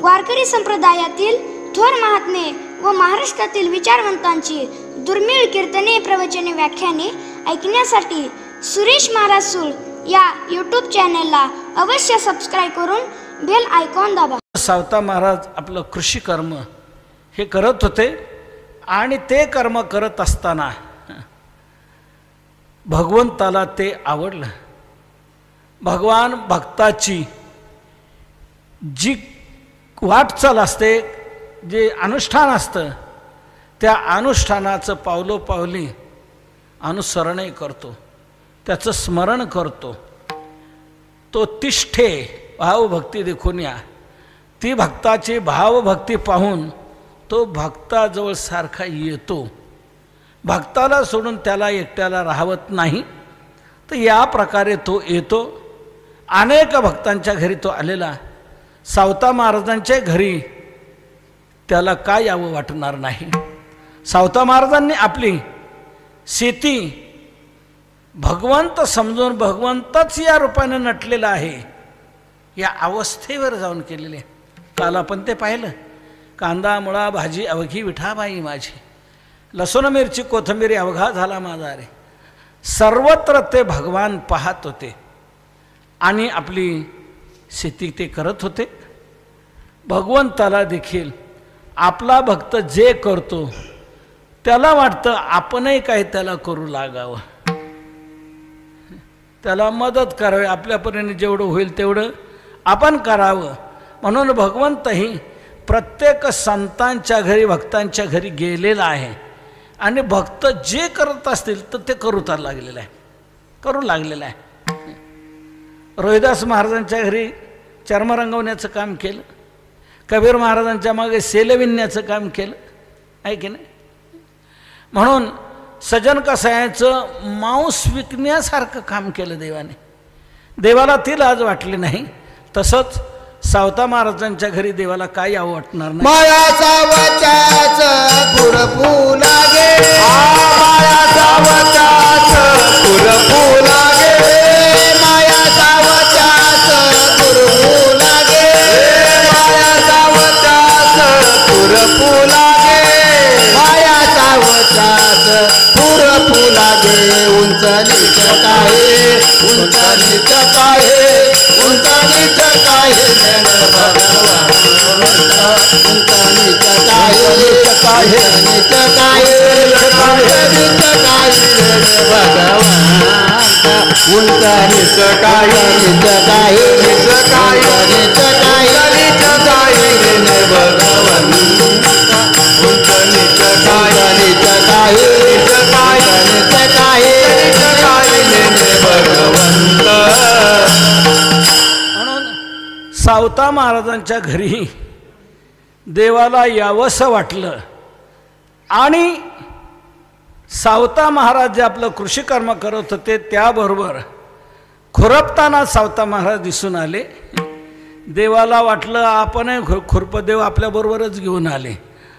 वारकरी संप्रदायातील थोर महात्मे व महाराष्ट्रातील विचारवंतांची दुर्मिळ कीर्तने, प्रवचने, व्याख्याने ऐकण्यासाठी सुरेश महाराज सूळ या यूट्यूब चॅनलला अवश्य सबस्क्राईब करून बेल आयकॉन दाबा. सावता महाराज आपलं कृषी कर्म हे करत होते आणि ते कर्म करत असताना भगवंताला ते आवडलं. भगवान भक्ताची जी वाटचाल असते, जे अनुष्ठान असतं, त्या अनुष्ठानाचं पावलोपावली अनुसरणही करतो, त्याचं स्मरण करतो. तो तिष्ठे भावभक्ती देखून या, ती भक्ताची भावभक्ती पाहून तो भक्ताजवळ सारखा येतो. भक्ताला सोडून त्याला एकट्याला राहवत नाही. तर या प्रकारे तो येतो. अनेक भक्तांच्या घरी तो आलेला. सावता महाराजांच्या घरी त्याला काय यावं वाटणार नाही. सावता महाराजांनी आपली शेती भगवंत समजून, भगवंतच या रूपाने नटलेला आहे या अवस्थेवर जाऊन केलेले. काल आपण ते पाहिलं. कांदा मुळा भाजी अवघी विठाबाई माझी, लसूण मिरची कोथिंबीर अवघा झाला माझा रे. सर्वत्र ते भगवान पाहत होते आणि आपली शेती ते करत होते. भगवंताला देखील आपला भक्त जे करतो त्याला वाटतं आपणही काही त्याला करू लागावं, त्याला मदत करावी, आपल्यापर्यंत जेवढं होईल तेवढं आपण करावं. म्हणून भगवंतही प्रत्येक संतांच्या घरी, भक्तांच्या घरी गेलेला आहे आणि भक्त जे करत असतील तर ते करू लागलेलं आहे. रोहिदास महाराजांच्या घरी चर्म रंगवण्याचं काम केलं. कबीर महाराजांच्या मागे सेल विणण्याचं काम केलं आहे की नाही. म्हणून सजन कसायाचं मांस विकण्यासारखं काम केलं देवाने. देवाला ती लाज वाटली नाही. तसंच सावता महाराजांच्या घरी देवाला काय यावं वाटणार नाही. माया सावताच पुरपू लागे, माया सावताच पुरपू लागे, माया सावताच पुरपू लागे, माया सावताच पुरपू लागे, माया सावताच पुरपू लागे. उंच नीच काहे, उंच नीच काहे, उंच नीच काहे भगवान, उंच नीच काहे, नीच काहे, नीच काहे, नीच काहे भगवान, उंच नीच काहे, नीच काहे, नीच काहे, नीच काहे, नीच काहे भगवान, उंच नीच काहे, नीच काहे, नीच काहे, नीच काहे, नीच काहे भगवंत. सावता महाराजांच्या घरी देवाला यावंसं वाटलं आणि सावता महाराज जे आपलं कृषी कर्म करत होते त्याबरोबर खुरपताना सावता महाराज दिसून आले. देवाला वाटलं आपणही खुरपदेव आपल्याबरोबरच घेऊन आले.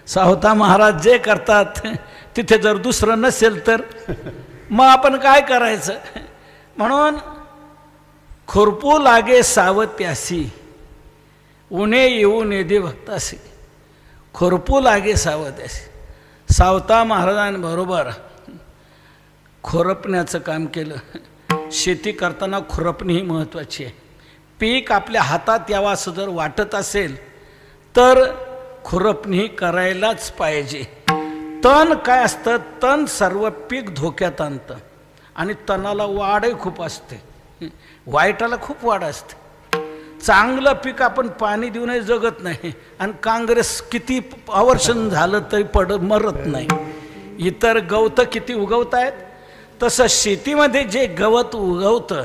सावता महाराज जे करतात तिथे जर दुसरं नसेल तर मग आपण काय करायचं. म्हणून खुरपू लागे सावत्यासी, उणे येऊ नेदे भक्तासी. खुरपू लागे सावत्यासी. सावता महाराजांबरोबर खुरपण्याचं काम केलं. शेती करताना खुरपणी ही महत्त्वाची आहे. पीक आपल्या हातात यावं असं जर वाटत असेल तर खुरपणी करायलाच पाहिजे. तण काय असतं, तण सर्व पीक धोक्यात आणतं आणि तणाला वाढही खूप असते, वाईटाला खूप वाढ असते. चांगलं पीक आपण पाणी देऊनही जगत नाही आणि काँग्रेस किती आवर्षण झालं तरी मरत नाही. इतर गवतं किती उगवत आहेत, तसं शेतीमध्ये जे गवत उगवतं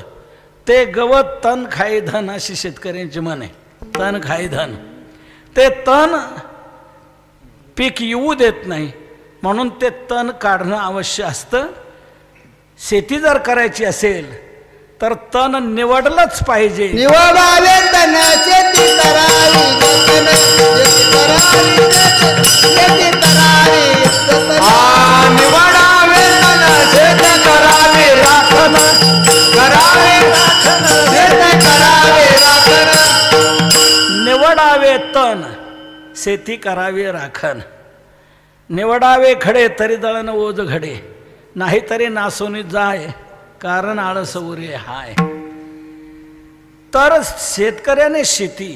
ते गवत तण खाई धन अशी शेतकऱ्यांची म्हण आहे. तण खाई धन. ते तण पीक येऊ देत नाही, म्हणून ते तण काढणं आवश्यक असतं. शेती जर करायची असेल तर तण निवडलंच पाहिजे. निवडावे तण शेती करावी, शेती करावी, शेती करावी, निवडावे तण शेती करावी, राखण करावे, शेती करावे, राखण निवडावे तण शेती करावी राखण. निवडावे खडे तरी दळण ओझ घडे, नाहीतरी नासोनी जाय कारण आळस उरे हाय. तर शेतकऱ्याने शेती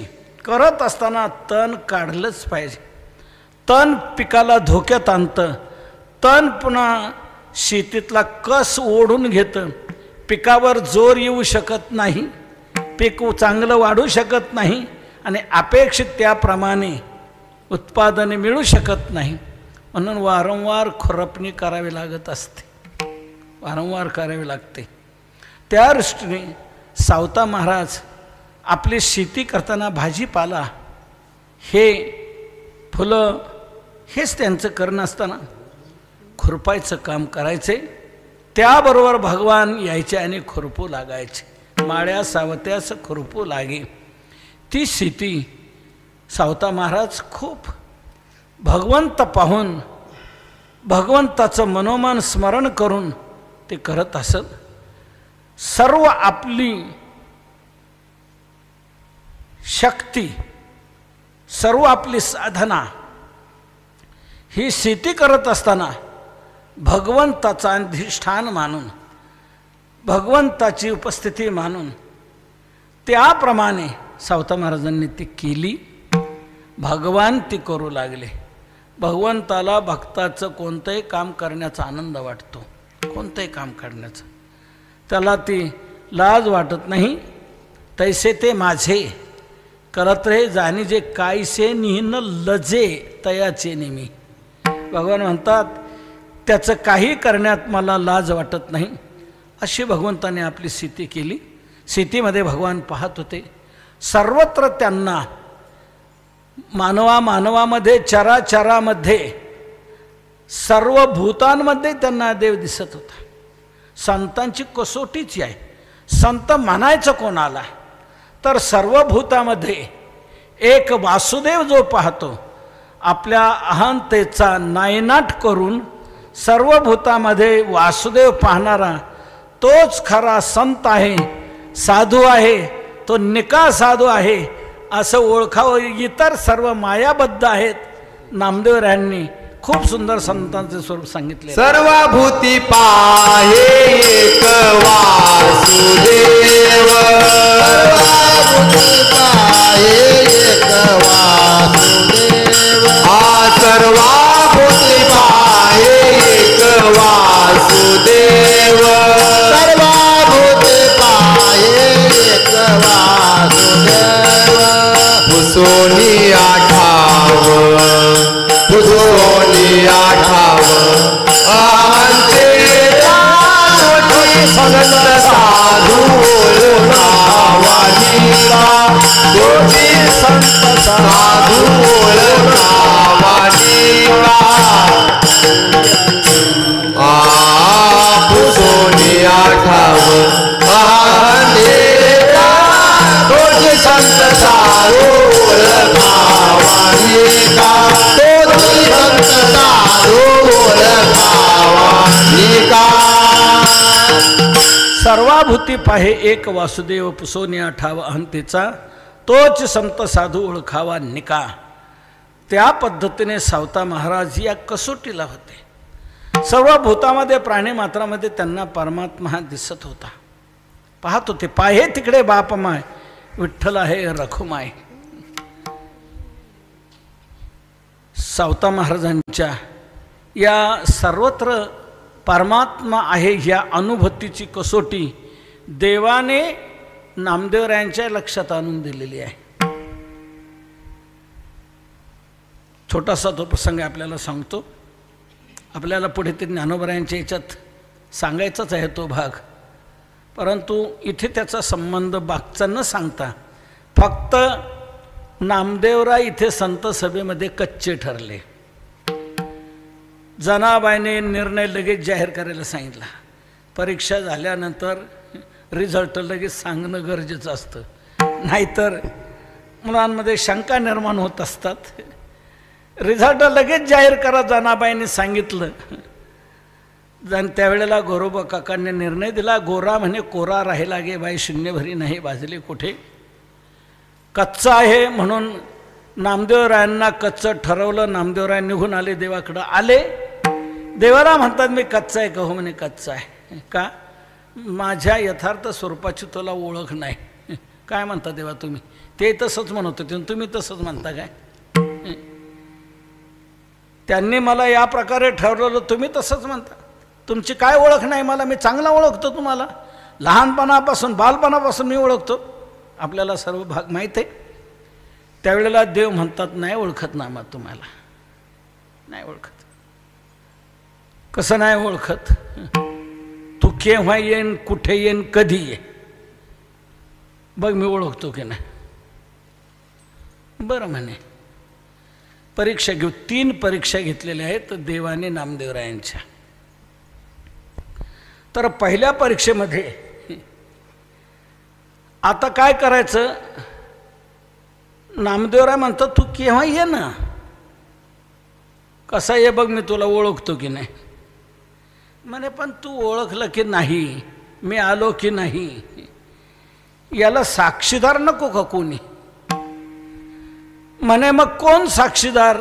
करत असताना तण काढलंच पाहिजे. तण पिकाला धोक्यात आणतं. तण पुन्हा शेतीतला कस ओढून घेतं. पिकावर जोर येऊ शकत नाही, पीक चांगलं वाढू शकत नाही आणि अपेक्षित त्याप्रमाणे उत्पादने मिळू शकत नाही. म्हणून वारंवार खुरपणी करावी लागत असते, वारंवार करावी लागते. त्या दृष्टीने सावता महाराज आपली शेती करताना भाजीपाला हे फुलं हेच त्यांचं करणं असताना खुरपायचं काम करायचे. त्याबरोबर भगवान यायचे आणि खुरपू लागायचे. माळ्या सावत्यास खुरपू लागे. ती शेती सावता महाराज खूप भगवंत पाहून भगवंताचं मनोमन स्मरण करून ते करत असत. सर्व आपली शक्ती, सर्व आपली साधना ही शेती करत असताना भगवंताचा अधिष्ठान मानून, भगवंताची उपस्थिती मानून त्याप्रमाणे सावता महाराजांनी ती केली. भगवान ती करू लागले. भगवंताला भक्ताचं कोणतंही काम करण्याचा आनंद वाटतो, कोणतंही काम करण्याचा. त्याला ती लाज वाटत नाही. तैसे ते माझे करत रे जाणी जे कायसे निहीन लजे तयाचे नेमी. भगवान म्हणतात त्याचं काही करण्यात मला लाज वाटत नाही. अशी भगवंताने आपली स्थिती केली. स्थितीमध्ये भगवान पाहत होते. सर्वत्र त्यांना मानवामध्ये चराचरामध्ये सर्व भूतांमध्ये त्यांना देव दिसत होता. संतांची कसोटीच आहे. संत म्हणायचं कोणाला तर सर्व भूतामध्ये एक वासुदेव जो पाहतो, आपल्या अहंतेचा नायनाट करून सर्व भूतामध्ये वासुदेव पाहणारा तोच खरा संत आहे, साधू आहे, तो निका साधू आहे असं ओळखावं. इतर सर्व मायाबद्ध आहेत. नामदेवरायांनी खूप सुंदर संतांचे स्वरूप सांगितले. सर्व भूती पाहे एक वासुदेव, सर्व भूती पाहे एक वासुदेव, सर्व भूती पाहे एक वासुदेव. पुसोनी आठाव, पुसोनी आठाव आंचे संत साधू नावानिका, दोषी संत साधू नावानिका. पुसोनी आठाव आंचे दोषी संत साधू नावानिका, दोषी संत साधू नावानिका. सर्वाभूती पाहे एक वासुदेव, पुसोनी आठावा अहंतेचा, तोच संत साधू ओळखावा निका. त्या पद्धतीने सावता महाराज या कसोटीला होते. सर्व भूतामध्ये प्राणीमात्रामध्ये त्यांना परमात्मा दिसत होता. पाहत होते. पाहे तिकडे बापमाय, विठ्ठल आहे रखुमाय. सावता महाराजांच्या या सर्वत्र परमात्मा आहे ह्या अनुभूतीची कसोटी देवाने नामदेवरायांच्या लक्षात आणून दिलेली आहे. छोटासा तो प्रसंग आपल्याला सांगतो. आपल्याला पुढे ते ज्ञानोबरायांच्या याच्यात सांगायचाच आहे तो भाग, परंतु इथे त्याचा संबंध बागचा न सांगता फक्त नामदेवराय इथे संत सभेमध्ये कच्चे ठरले. जनाबाईने निर्णय लगेच जाहीर करायला सांगितला. परीक्षा झाल्यानंतर रिझल्ट लगेच सांगणं गरजेचं असतं, नाहीतर मुलांमध्ये शंका निर्माण होत असतात. रिझल्ट लगेच जाहीर करा जनाबाईने सांगितलं. त्यावेळेला गोरोबा काकांनी निर्णय दिला. गोरा म्हणे कोरा राहिला गे बाई, शून्य भरी नाही भाजली कुठे. कच्चा आहे म्हणून नामदेवरायांना कच्चं ठरवलं. नामदेवराय निघून आले देवाकडं. आले देवाला म्हणतात मी कच्चा आहे का? हो म्हणे कच्चा आहे. का? माझ्या यथार्थ स्वरूपाची तुला ओळख नाही. काय म्हणता देवा तुम्ही? ते तसंच म्हणत होते, तुम्ही तसंच म्हणता काय? त्यांनी मला या प्रकारे ठरवलं, तुम्ही तसंच म्हणता. तुमची काय ओळख नाही मला? मी चांगला ओळखतो तुम्हाला. लहानपणापासून बालपणापासून मी ओळखतो. आपल्याला सर्व भाग माहीत आहे. त्यावेळेला देव म्हणतात नाही ओळखत ना, मग तुम्हाला नाही ओळखत. कसं नाही ओळखत? तू केव्हा येईन, कुठे येईन, कधी ये, बघ मी ओळखतो की नाही. बरं म्हणे परीक्षा घेऊ. 3 परीक्षा घेतलेल्या आहेत देवाने नामदेवरायांच्या. तर पहिल्या परीक्षेमध्ये आता काय करायचं? नामदेवराय म्हणतात तू केव्हा ये ना, कसा ये बघ मी तुला ओळखतो की नाही. म्हणे पण तू ओळखलं की नाही, मी आलो की नाही, याला साक्षीदार नको का कोणी? म्हणे मग कोण साक्षीदार?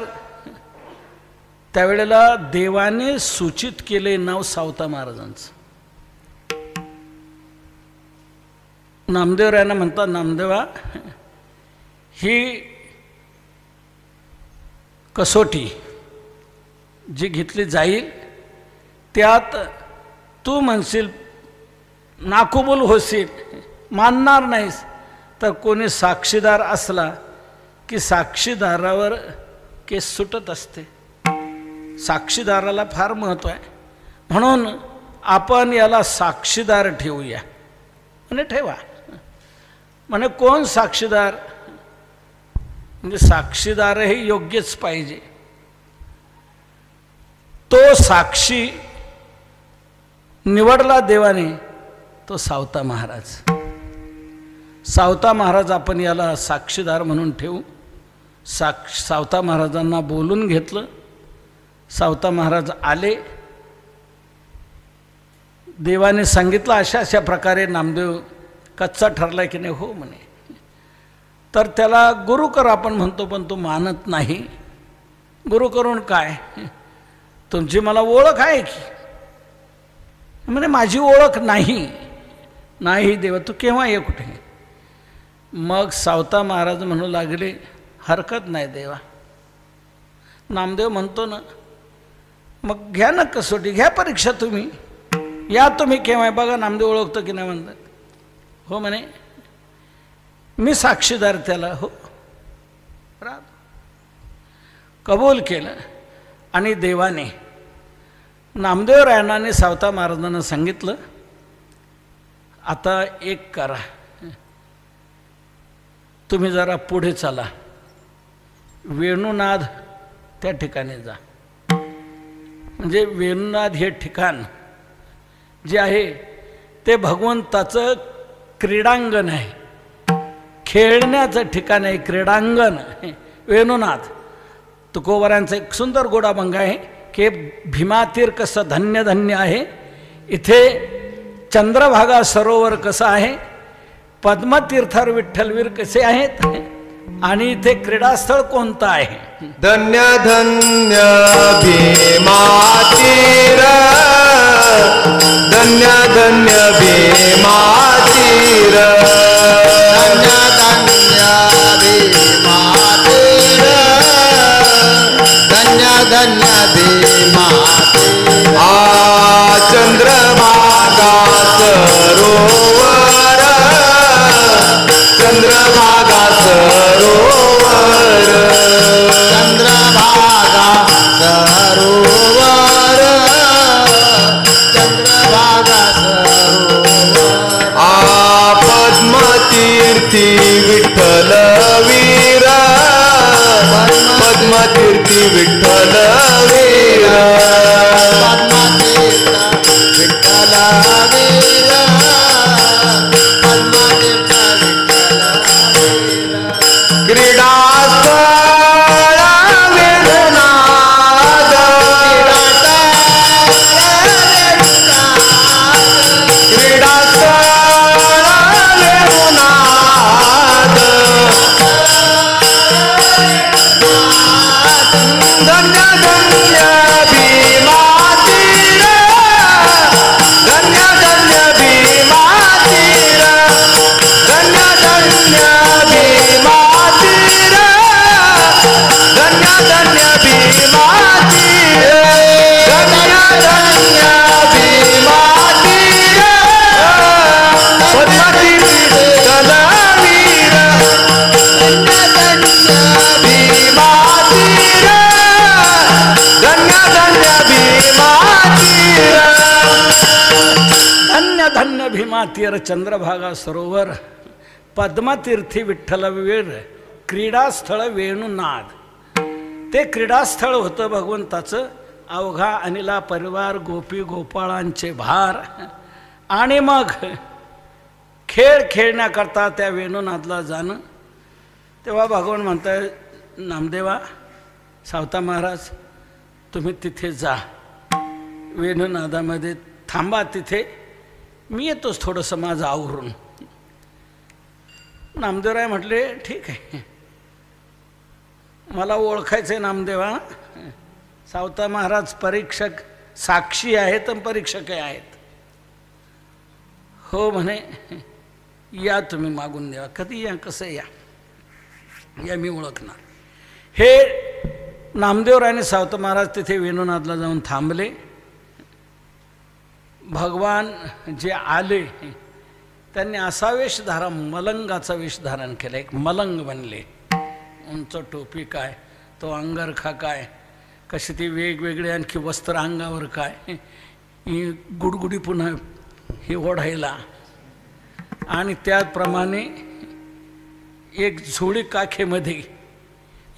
त्यावेळेला देवाने सूचित केले नाव सावता महाराजांचं. नामदेवरायांना म्हणतात नामदेवा, ही कसोटी जी घेतली जाईल त्यात तू म्हणशील नाकुबूल होशील, मानणार नाहीस, तर कोणी साक्षीदार असला की साक्षीदारावर केस सुटत असते. साक्षीदाराला फार महत्त्व आहे. म्हणून आपण याला साक्षीदार ठेवूया. म्हणे ठेवा. म्हणे कोण साक्षीदार? म्हणजे साक्षीदारही योग्यच पाहिजे. तो साक्षी निवडला देवाने, तो सावता महाराज. सावता महाराज आपण याला साक्षीदार म्हणून ठेवू. सावता महाराजांना बोलून घेतलं. सावता महाराज आले. देवाने सांगितलं अशा अशा प्रकारे नामदेव कच्चा ठरला की नाही. हो म्हणे. तर त्याला गुरु कर आपण म्हणतो, पण तो मानत नाही. गुरु करून काय? तुमची मला ओळख आहे की? म्हणे माझी ओळख नाही. नाही देवा, तू केव्हा ये, कुठे? मग सावता महाराज म्हणू लागले हरकत नाही देवा. नामदेव म्हणतो ना, मग घ्या ना कसोटी, घ्या परीक्षा तुम्ही, या तुम्ही केव्हा. बघा नामदेव ओळखतो की नाही म्हणतात. हो म्हणे मी साक्षीदार त्याला. हो कबूल केलं. आणि देवाने नामदेवरायांना सावता महाराजांना सांगितलं आता एक करा, तुम्ही जरा पुढे चला, वेणुनाद त्या ठिकाणी जा. म्हणजे वेणुनाद हे ठिकाण जे आहे ते भगवंताचं क्रीडांगण आहे, खेळण्याचं ठिकाण आहे, क्रीडांगण वेणुनाद. तुकोबारांचा एक सुंदर गोडाभंग आहे की भीमातीर कसं धन्य धन्य आहे, इथे चंद्रभागा सरोवर कसं आहे, पद्मतीर्थार विठ्ठलवीर कसे आहेत, आणि इथे क्रीडास्थळ कोणतं आहे. धन्य धन्य भीमातीर, धन्य धन्य भीमातीर, धन्य धन्य भीमातीर, धन्य धन्य भीमातीर. चंद्रभागा सरोवर, चंद्रभागा सरोवर, चंद्रभागा सरोवर, चंद्रभागा सरोवर. पद्मतीर्थ धन्य धन्य भीमा तीर धन्य धन्य भीमा तीर धन्य धन्य भीमा तीर धन्य धन्य भीमा तीर धन्य धन्य भीमा तीर पद्माती दलवीर धन्य धन्य भीमा तीर धन्य धन्य भीमा तीर धन्य धन्य भीमातीर चंद्रभागा सरोवर पद्मतीर्थी विठ्ठलवीर क्रीडास्थळ वेणुनाद. ते क्रीडास्थळ होतं भगवंताचं. अवघा अनिला परिवार गोपी गोपाळांचे भार. आणि मग खेळ खेळण्याकरता त्या वेणुनादला जाणं. तेव्हा भगवान म्हणताय नामदेवा सावता महाराज तुम्ही तिथे जा वेणुनादामध्ये थांबा तिथे मी येतोच थोडंसं माझं आवरून. नामदेवराय म्हटले ठीक आहे मला ओळखायचं आहे नामदेवा. सावता महाराज परीक्षक साक्षी आहेत आणि परीक्षकही आहेत. हो म्हणे या तुम्ही मागून द्या कधी या कसं या या मी ओळखणार. हे नामदेवराय आणि सावता महाराज तिथे वेणुनादला जाऊन थांबले. भगवान जे आले त्यांनी असा वेशधारा मलंगाचा वेश धारण केला. एक मलंग बनले. उंच टोपी काय तो अंगरखा काय कशी ती वेगवेगळे आणखी वस्त्र अंगावर काय ही गुडगुडी पुन्हा हे ओढायला. आणि त्याप्रमाणे एक झोळी काखेमध्ये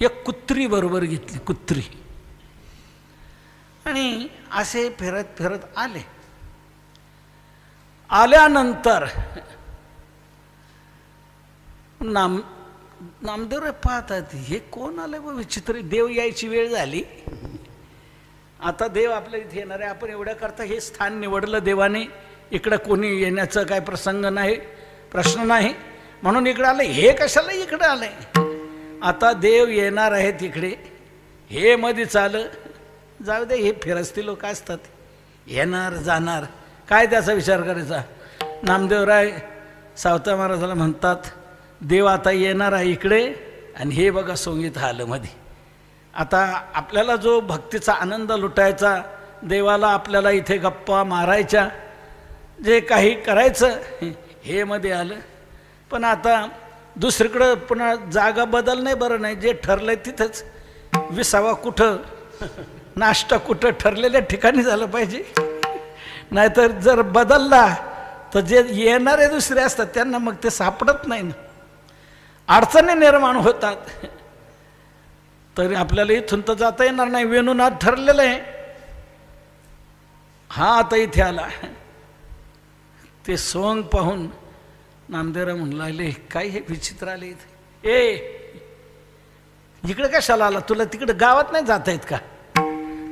एक कुत्री बरोबर घेतली कुत्री. आणि असे फिरत फिरत आले. आल्यानंतर नामदेवराय पाहतात हे कोण आले बा विचित्र. देव यायची वेळ झाली. आता देव आपल्या इथे येणार आहे. आपण एवढ्या करता हे स्थान निवडलं देवाने. इकडं कोणी येण्याचं काय प्रसंग नाही प्रश्न नाही म्हणून इकडं आलं. हे कशाला इकडं आलंय. आता देव येणार आहेत इकडे. हे मध्येच आलं जाऊ दे. हे फिरस्ती लोक असतात येणार जाणार काय त्याचा विचार करायचा. नामदेवराय सावता महाराजाला म्हणतात देव आता येणार आहे इकडे आणि हे बघा संगीत आलं मध्ये. आता आपल्याला जो भक्तीचा आनंद लुटायचा देवाला आपल्याला इथे गप्पा मारायच्या जे काही करायचं हे मध्ये आलं. पण आता दुसरीकडं पुन्हा जागा बदल नाही बरं नाही. जे ठरलंय तिथंच विसावा कुठं नाश्ता कुठं ठरलेल्या ठिकाणी झालं पाहिजे. नाहीतर जर बदलला तर जे येणारे दुसरे असतात त्यांना मग ते सापडत नाही ना. अडचणी निर्माण होतात. तरी आपल्याला इथून तर जाता येणार नाही. वेणुनाद ठरलेलं आहे. हा आता इथे आला. ते सोंग पाहून नामदेवराय म्हणू लागले काय हे विचित्र आले इथे. ए इकडे कशाला आला. तुला तिकडे गावात नाही जाता येत का.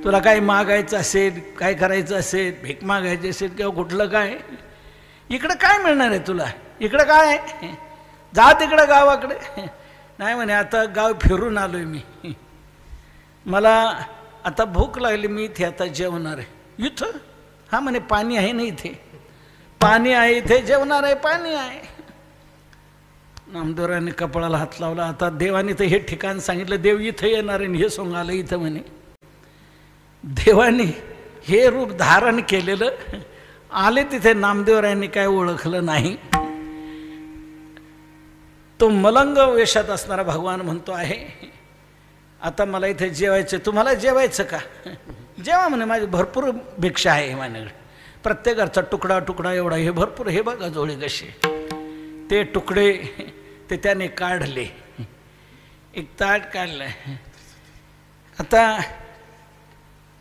तुला काय मागायचं असेल काय करायचं असेल भीक मागायची असेल किंवा कुठलं काय इकडं काय मिळणार आहे तुला. इकडं काय आहे जा तिकडं गावाकडे. नाही म्हणे आता गाव फिरून आलोय मी. मला आता भूक लागली मी इथे आता जेवणार आहे. इथं हा म्हणे पाणी आहे ना इथे. पाणी आहे इथे जेवणार आहे पाणी आहे. नामदेवरायाने कपाळाला हात लावला. आता देवाने तर हे ठिकाण सांगितलं देव इथं येणार आहे हे सोंग आलं इथं म्हणे. देवाने हे रूप धारण केलेलं आले तिथे. नामदेवरायांनी काय ओळखलं नाही. तो मलंग वेशात असणारा भगवान म्हणतो आहे आता मला इथे जेवायचं. तुम्हाला जेवायचं का. जेवा म्हणे माझी भरपूर भिक्षा आहे माझ्याकडे. प्रत्येकाचा तुकडा तुकडा एवढा हे भरपूर. हे बघा जोळे कसे. ते तुकडे ते त्याने काढले. एक ताट काढलं. आता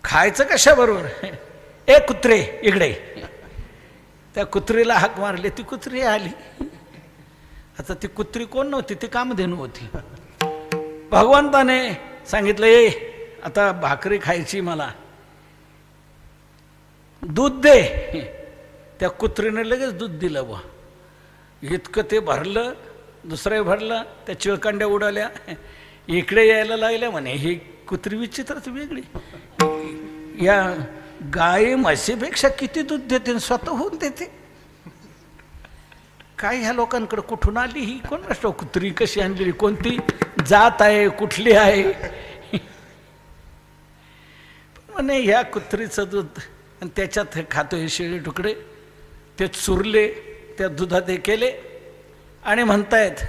खायचं कशाबरोबर. ए कुत्रे इकडे. त्या कुत्रीला हाक मारली. ती कुत्री आली. आता ती कुत्री कोण नव्हती ती कामधेनू होती. भगवंताने सांगितलं ए आता भाकरी खायची मला दूध दे. त्या कुत्रीने लगेच दूध दिलं बा. इतकं ते भरलं. दुसरं भरलं. त्या चिळकांड्या उडाल्या. इकडे यायला लागल्या म्हणे ही कुत्री विचित्रच वेगळी, या गाई म्हशीपेक्षा किती दूध देते स्वतःहून देते. काय ह्या लोकांकडे कुठून आली ही, कोण असतो कुत्री कशी आणली, कोणती जात आहे, कुठली आहे. म्हणे ह्या कुत्रीचं दूध आणि त्याच्यात खातो हे शिळे तुकडे, ते चुरले त्या दुधात हे केले आणि म्हणतायत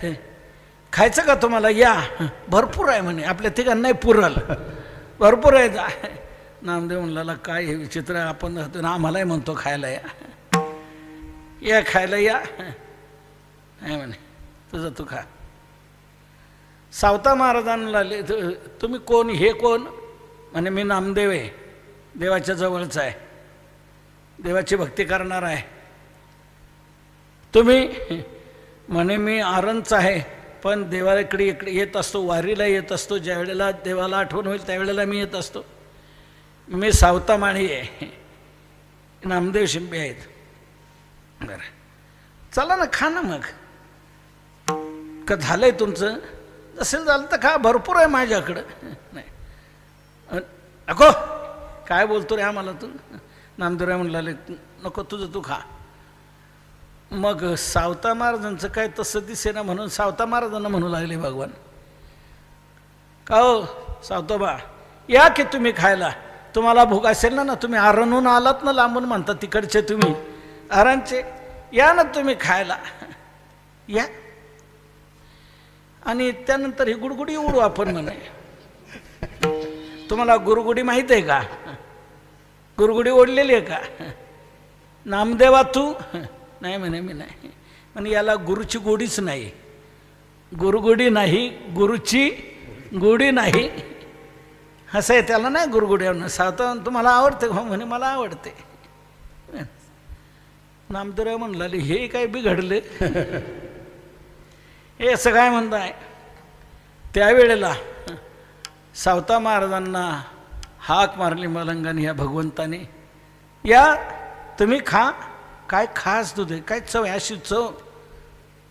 खायचं का तुम्हाला, या भरपूर आहे म्हणे, आपल्या तिघांनाही पुरल, भरपूर आहे. नामदेव म्हणला काय हे विचित्र, आपण आम्हालाही म्हणतो खायला या खायला या, नाही म्हणे तुझं तू खा. सावता महाराजांना तुम्ही कोण, हे कोण, म्हणे मी नामदेव आहे, देवाच्या जवळचा आहे, देवाची भक्ती करणार आहे. तुम्ही, म्हणे मी आरणचा आहे, पण देवाकडे इकडे येत असतो, वारीला येत असतो, ज्या वेळेला देवाला आठवण होईल त्यावेळेला मी येत असतो. मी सावता माळी आहे, नामदेव शिंपे आहेत. बरं चला ना, खा ना मग, का झालंय तुमचं, असेल झालं तर खा, भरपूर आहे माझ्याकडं. नाही नको, काय बोलतो रे आम्हाला तू. नामदेवराय म्हणले नको तुझं तू खा. मग सावता महाराजांचं काय तसं दिसेना म्हणून सावता महाराजांना म्हणू लागले भगवान, का हो सावतोबा या की तुम्ही खायला, तुम्हाला भूक असेल ना, तुम्ही आरणहून आलात ना, लांबून म्हणता तिकडचे तुम्ही आरणचे, या ना तुम्ही खायला या. आणि त्यानंतर ही गुडगुडी उडू आपण म्हणे. तुम्हाला गुरुगुडी माहीत आहे का, गुरुगुडी ओढलेली आहे का. नामदेवा तू, नाही म्हणे मी नाही म्हणे, याला गुरुची गोडीच नाही, गुरुगुडी नाही, गुरुची गोडी नाही, असं आहे त्याला, नाही गुरुगुडी. सावता तुम्हाला आवडते हो, म्हणे मला आवडते. नामदेवराव म्हणला हे काय बिघडले, हे असं काय म्हणताय. त्यावेळेला सावता महाराजांना हाक मारली मलंगाने या भगवंताने, या तुम्ही खा, काय खास दूध आहे, काय चव आहे, अशी चव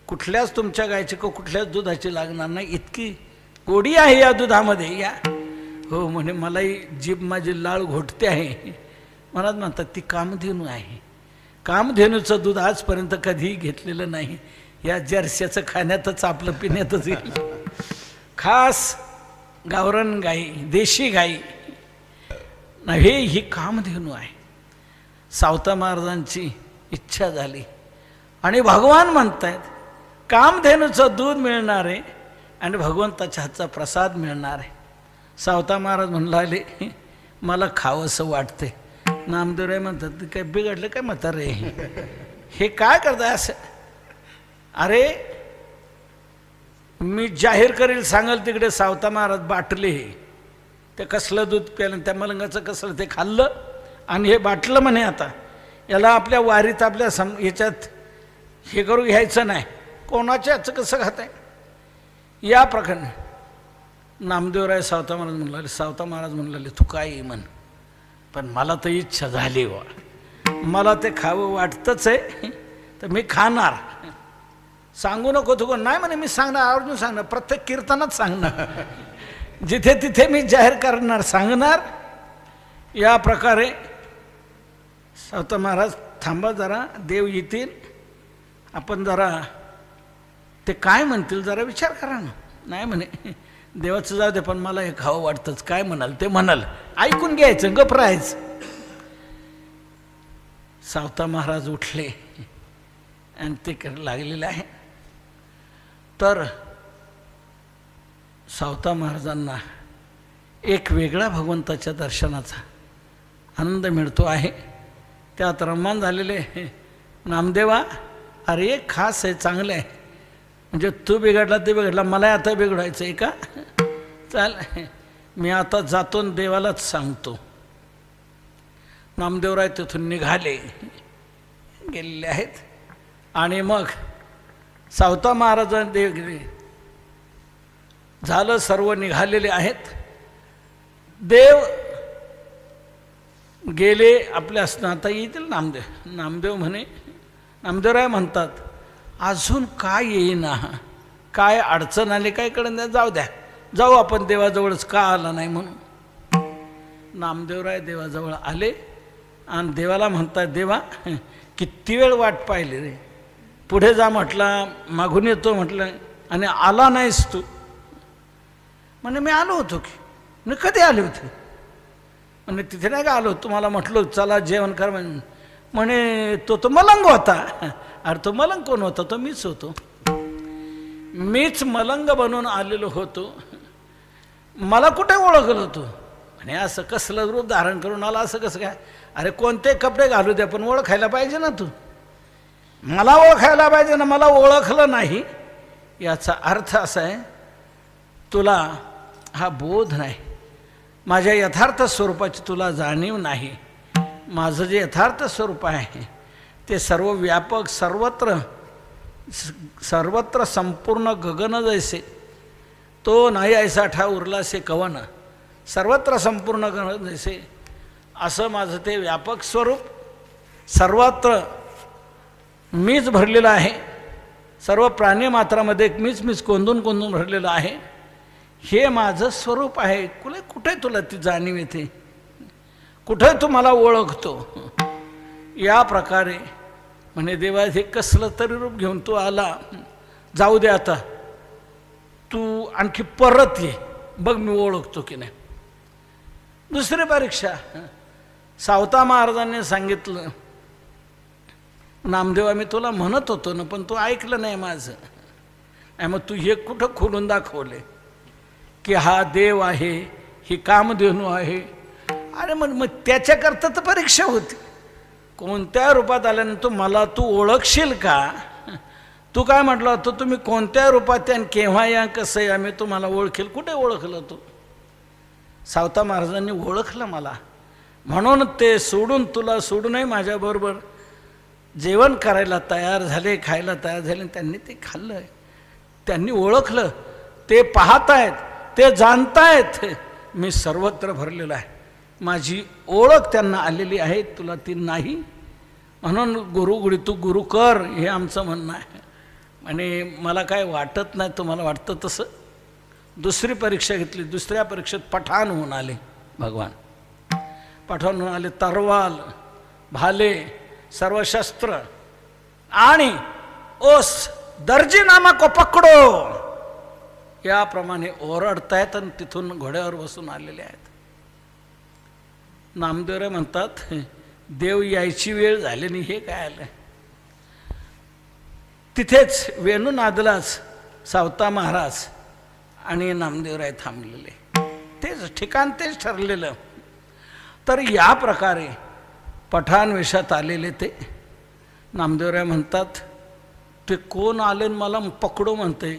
कुठल्याच तुमच्या गायची का कुठल्याच दुधाची लागणार नाही, इतकी गोडी आहे या दुधामध्ये या. हो म्हणे मलाही जीभ माझी लाळ घोटते आहे. मनात म्हणतात ती कामधेनू आहे, कामधेनूचं दूध आजपर्यंत कधीही घेतलेलं नाही, या जर्सीचं खाण्यातच आपलं पिण्यातच येईल. खास गावरान गाई, देशी गाई नव्हे, ही कामधेनू आहे. सावता महाराजांची इच्छा झाली आणि भगवान म्हणतायत कामधेनूचं दूध मिळणार आहे आणि भगवंताच्या हातचा प्रसाद मिळणार आहे. सावता महाराज म्हणले मला खावंसं वाटते. नामदेवराय म्हणतात ते काय बिघडलं काय म्हातारे, हे काय करताय असं. अरे मी जाहीर करेल, सांगाल तिकडे सावता महाराज बाटले, ते कसलं दूध प्यालं, त्या मलंगाचं कसलं ते खाल्लं आणि हे बाटलं म्हणे. आता याला आपल्या वारीत आपल्या याच्यात हे करू घ्यायचं नाही, कोणाच्या याचं कसं खात आहे या प्रकारे. नामदेवराय सावता महाराज म्हणले, सावता महाराज म्हणले तू काय म्हण, पण मला तर इच्छा झाली वा, मला ते खावं वाटतंच आहे, तर मी खाणार. सांगू नको तू, नाही म्हणे मी सांगणार, आवर्जून सांगणार, प्रत्येक कीर्तनात सांगणार, जिथे तिथे मी जाहीर करणार, सांगणार. या प्रकारे सावता महाराज थांबा जरा, देव येतील, आपण जरा ते काय म्हणतील जरा विचार करा ना. नाही म्हणे देवाचं जाऊ दे, पण मला हे खावं वाटतंच, काय म्हणाल ते म्हणाल, ऐकून घ्यायचं, गप राहायचं. सावता महाराज उठले आणि ते लागलेलं आहे. तर सावता महाराजांना एक वेगळा भगवंताच्या दर्शनाचा आनंद मिळतो आहे. त्यात रममान झालेले नामदेवा, अरे एक खास आहे, चांगलं आहे, म्हणजे तू बिघडला ते बिघडला, मला आता बिघडायचं आहे का, चाल मी आता जातो आणि देवालाच सांगतो. नामदेवराय तिथून निघाले गेलेले आहेत आणि मग सावता महाराजांनी देव गेले, झालं सर्व निघालेले आहेत. देव गेले आपल्या आता येतील नामदेव. नामदेव म्हणे, नामदेवराय म्हणतात अजून काय येईना, काय अडचण आली काय कळत नाही, जाऊ द्या जाऊ आपण देवाजवळच, का आला नाही म्हणून. नामदेवराय देवाजवळ आले आणि देवाला म्हणतात, देवा किती वेळ वाट पाहिली रे, पुढे जा म्हटलं, मागून येतो म्हटलं आणि आला नाहीस तू. म्हणे मी आलो होतो की. मी कधी आले होते? म्हणे तिथे नाही का आलो, तुम्हाला म्हटलं चला जेवण कर म्हणून. म्हणे तो मलंग होता. अरे तो मलंग कोण होता? तो मीच होतो. मीच मलंग बनून आलेलो होतो. मला कुठे ओळखलं होतो? आणि असं कसलं रूप धारण करून आला, असं कसं काय? अरे कोणते कपडे घालू दे पण ओळखायला पाहिजे ना तू. मला ओळखायला पाहिजे ना. मला ओळखलं नाही याचा अर्थ असा आहे, तुला हा बोध नाही, माझ्या यथार्थ स्वरूपाची तुला जाणीव नाही. माझं जे यथार्थ स्वरूप आहे ते सर्व व्यापक, सर्वत्र संपूर्ण गगन जैसे, तो नाही ऐसा ठा उरला से कवन, सर्वत्र संपूर्ण गगन जैसे, असं माझं ते व्यापक स्वरूप, सर्वत्र मीच भरलेलं आहे. सर्व प्राणी मात्रामध्ये मीच कोंदून भरलेलं आहे. हे माझं स्वरूप आहे. कुठे तुला ती जाणीव येते? कुठे तू मला ओळखतो? या प्रकारे म्हणे देवा हे कसलं तरी रूप घेऊन तू आला, जाऊ दे आता, तू आणखी परत ये, बघ मी ओळखतो की नाही. दुसरी परीक्षा सावता महाराजांनी सांगितलं, नामदेवा मी तुला म्हणत होतो ना, पण तू ऐकलं नाही माझं. आणि मग तू हे कुठं खोलून दाखवले की हा देव आहे, ही कामधेनू आहे. अरे मग त्याच्याकरता तर परीक्षा होती. कोणत्या रूपात आल्यानंतर तू ओळखशील का? तू काय म्हटलं होतं, तुम्ही कोणत्या रूपात आणि केव्हा या, कसं या, मी तुम्हाला ओळखेल. कुठे ओळखलं तू? सावता महाराजांनी ओळखलं मला, म्हणून ते सोडून, तुला सोडूनही माझ्याबरोबर जेवण करायला तयार झाले, खायला तयार झाले. त्यांनी ते खाल्लं, त्यांनी ओळखलं, ते पाहत आहेत, ते जाणतायत मी सर्वत्र भरलेला आहे. माझी ओळख त्यांना आलेली आहे, तुला ती नाही. म्हणून गुरुगुडी तू गुरु कर, हे आमचं म्हणणं आहे. आणि मला काय वाटत नाही तुम्हाला वाटतं तसं. दुसरी परीक्षा घेतली. दुसऱ्या परीक्षेत पठाण होऊन आले भगवान. पठाण होऊन आले, तरवाल, भाले, सर्व शस्त्र आणि ओस दर्जीनामा को पकडो याप्रमाणे ओरडतायत आणि तिथून घोड्यावर बसून आलेले आहेत. नामदेवराय म्हणतात, देव यायची वेळ झाली नाही. हे काय आलं? तिथेच वेणू नादलाच सावता महाराज आणि नामदेवराय थांबलेले. तेच ठिकाण, तेच ठरलेलं. तर या प्रकारे पठाण वेशात आलेले ते नामदेवराय म्हणतात, ते कोण आले मला पकडो म्हणते.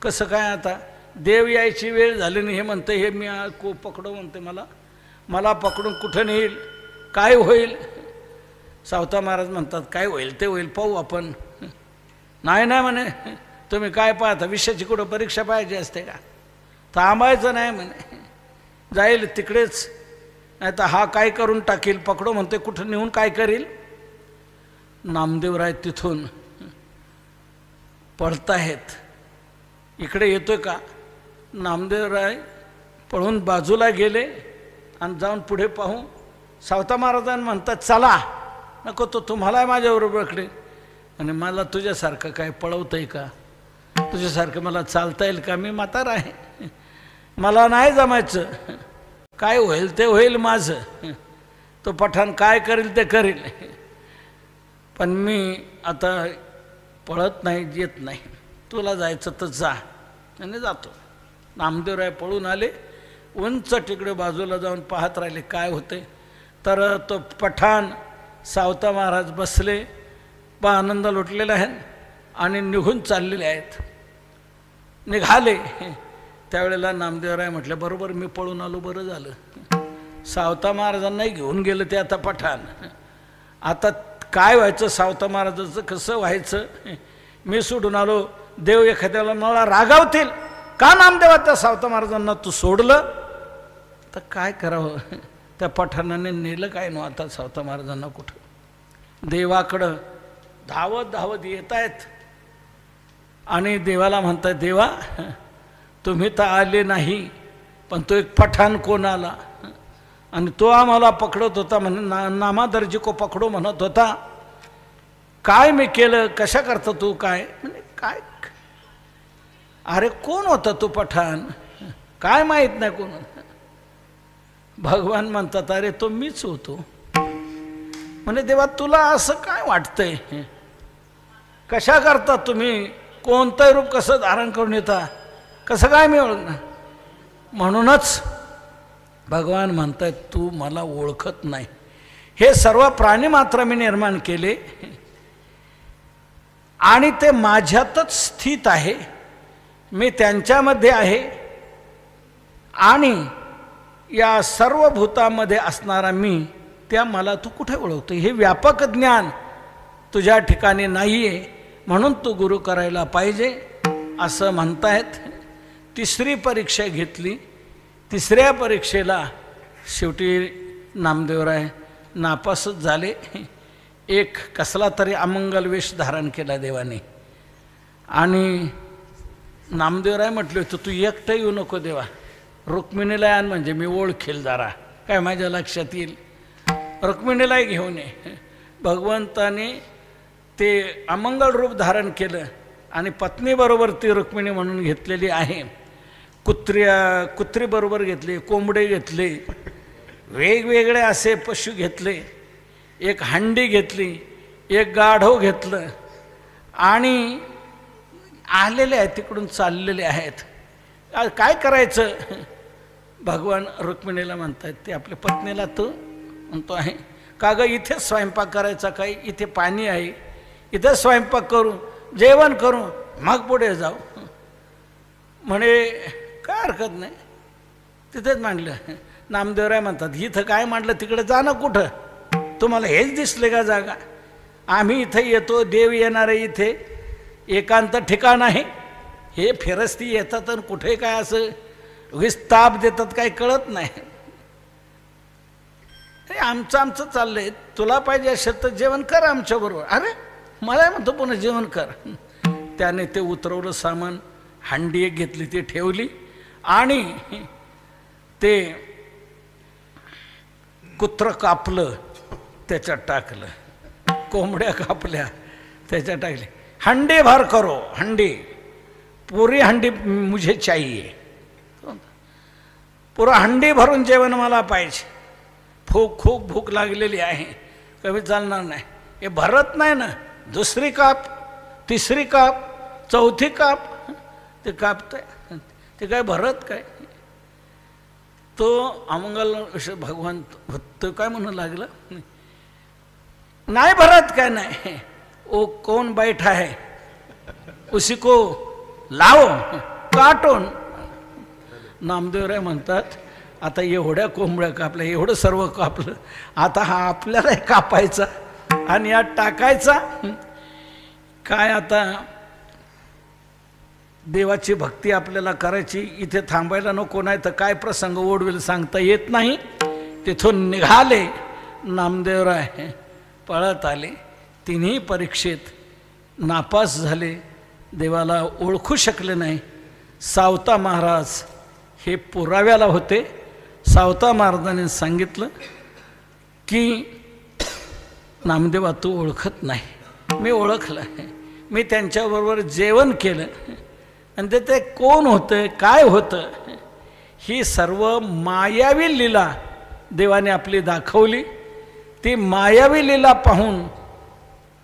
कसं काय? आता देव यायची वेळ झाली नाही हे म्हणते, हे मी पकडो म्हणते. मला पकडून कुठं नेईल? काय होईल? सावता महाराज म्हणतात, काय होईल ते होईल, पाहू आपण. नाही म्हणे, तुम्ही काय पाहता? विषयाची कुठं परीक्षा पाहिजे असते का? थांबायचं नाही म्हणे, जाईल तिकडेच, नाही तर हा काय करून टाकील. पकडो म्हणते, कुठं नेऊन काय करील? नामदेवराय तिथून पळताहेत. इकडे येतोय का? नामदेवराय पळून बाजूला गेले आणि जाऊन पुढे पाहून सावता महाराजांना म्हणतात, चला. नको, तो तुम्हाला माझ्याबरोबर इकडे. आणि मला तुझ्यासारखं काय पळवतं आहे का? तुझ्यासारखं मला चालता येईल का? मी म्हातारा आहे, मला नाही जमायचं. काय होईल ते होईल माझं. तो पठाण काय करेल ते करेल, पण मी आता पळत नाही, येत नाही. तुला जायचं तर जा. आणि जातो. नामदेवराय पळून आले. उंच तिकडे बाजूला जाऊन पाहत राहिले काय होते. तर तो पठाण सावता महाराज बसले, आनंद लुटलेला आहे आणि निघून चाललेले आहेत. निघाले त्यावेळेला नामदेवराय म्हटले, बरोबर मी पळून आलो, बरं झालं. सावता महाराजांनाही घेऊन गेलं ते आता पठाण. आता काय व्हायचं? सावता महाराजाचं कसं व्हायचं? मी सोडून आलो, देव एखाद्याला मला रागावतील का? नामदेवा, त्या सावता महाराजांना तू सोडलं तर काय करावं? त्या पठाणाने नेलं काय नो आता सावता महाराजांना कुठं? देवाकडं धावत धावत येत आहेत आणि देवाला म्हणतात, देवा तुम्ही तर आले नाही, पण तो एक पठाण कोण आला आणि तो आम्हाला पकडत होता, म्हणे नामादर्जी को पकडो म्हणत होता. काय मी केलं, कशा करता तू, काय म्हणजे काय, अरे कोण होता तू पठाण, काय माहीत नाही कोण. भगवान म्हणतात अरे तो मीच होतो. म्हणे देवा तुला असं काय वाटतंय, कशा करता तुम्ही, कोणतंही रूप कसं धारण करून येता, कसं काय मी ओळखणार. म्हणूनच भगवान म्हणतात तू मला ओळखत नाही. हे सर्व प्राणी मात्र मी निर्माण केले आणि ते माझ्यातच स्थित आहे, मी त्यांच्यामध्ये आहे आणि या सर्व भूतामध्ये असणारा मी, त्या मला तू कुठे ओळखतो. हे व्यापक ज्ञान तुझ्या ठिकाणी नाही आहे, म्हणून तू गुरु करायला पाहिजे असं म्हणतायत. तिसरी परीक्षा घेतली. तिसऱ्या परीक्षेला शेवटी नामदेवराय नापासच झाले. एक कसला तरी अमंगल वेश धारण केला देवाने आणि नामदेवराय म्हटले होते तू एकटं येऊ नको देवा, रुक्मिणीला आण म्हणजे मी ओळखेल जरा, काय माझ्या लक्षात येईल. रुक्मिणीलाही घेऊन ये. भगवंताने ते अमंगल रूप धारण केलं आणि पत्नीबरोबर ती रुक्मिणी म्हणून घेतलेली आहे. कुत्रीबरोबर घेतले, कोंबडे घेतले, वेगवेगळे असे पशु घेतले, एक हंडी घेतली, एक गाढव घेतलं आणि आलेले आहेत तिकडून चाललेले आहेत. काय करायचं. भगवान रुक्मिणीला म्हणतात ते आपल्या पत्नीला तो म्हणतो आहे का ग इथे स्वयंपाक करायचा, काही इथे पाणी आहे, इथे स्वयंपाक करू, जेवण करू, मग पुढे जाऊ. म्हणे काय हरकत नाही, तिथेच मांडलं. नामदेवराय म्हणतात इथं काय मांडलं, तिकडे जा ना कुठं, तुम्हाला हेच दिसले का जागा, आम्ही इथं येतो, देव येणार आहे, इथे एकांत ठिकाण आहे. हे फिरस्ती येतात आणि कुठे काय असं विस्ताप देतात काही कळत नाही. आमचं चाललंय, तुला पाहिजे असेल तर जेवण कर आमच्याबरोबर. अरे मला म्हणतो पुन्हा जेवण कर. त्याने ते उतरवलं सामान, हंडी एक घेतली ती ठेवली आणि ते कुत्र कापलं त्याच्यात टाकलं, कोंबड्या कापल्या त्याच्यात टाकले. हंडी भर करो, हंडी पुरी हंडी मुझे चाहिए, पुरा हंडी भरून जेवण मला पाहिजे. खूप भूक लागलेली आहे, कमी चालणार नाही. हे भरत नाही ना, दुसरी काप, तिसरी काप, चौथी काप, ते कापतंय, ते काय भरत काय. तो अमंगल भगवान तो काय म्हणू लागलं, नाही भरत काय नाही, ओ कौन बैठा है उसी को लाओ काटो. नामदेवराय म्हणतात आता एवढ्या कोंबड्या कापल्या, एवढं सर्व कापलं, आता हा आपल्याला कापायचा आणि यात टाकायचा काय. आता देवाची भक्ती आपल्याला करायची, इथे थांबायला नको, नाही तर काय प्रसंग ओढवेल सांगता येत नाही. तिथून निघाले नामदेवराय, पळत आले. तिन्ही परीक्षेत नापास झाले, देवाला ओळखू शकले नाही. सावता महाराज हे पुराव्याला होते. सावता महाराजांनी सांगितलं की नामदेवा तू ओळखत नाही, मी ओळखलं आहे, मी त्यांच्याबरोबर जेवण केलं आणि ते कोण होतं काय होतं ही सर्व मायावी लीला देवाने आपली दाखवली. ती मायावी लीला पाहून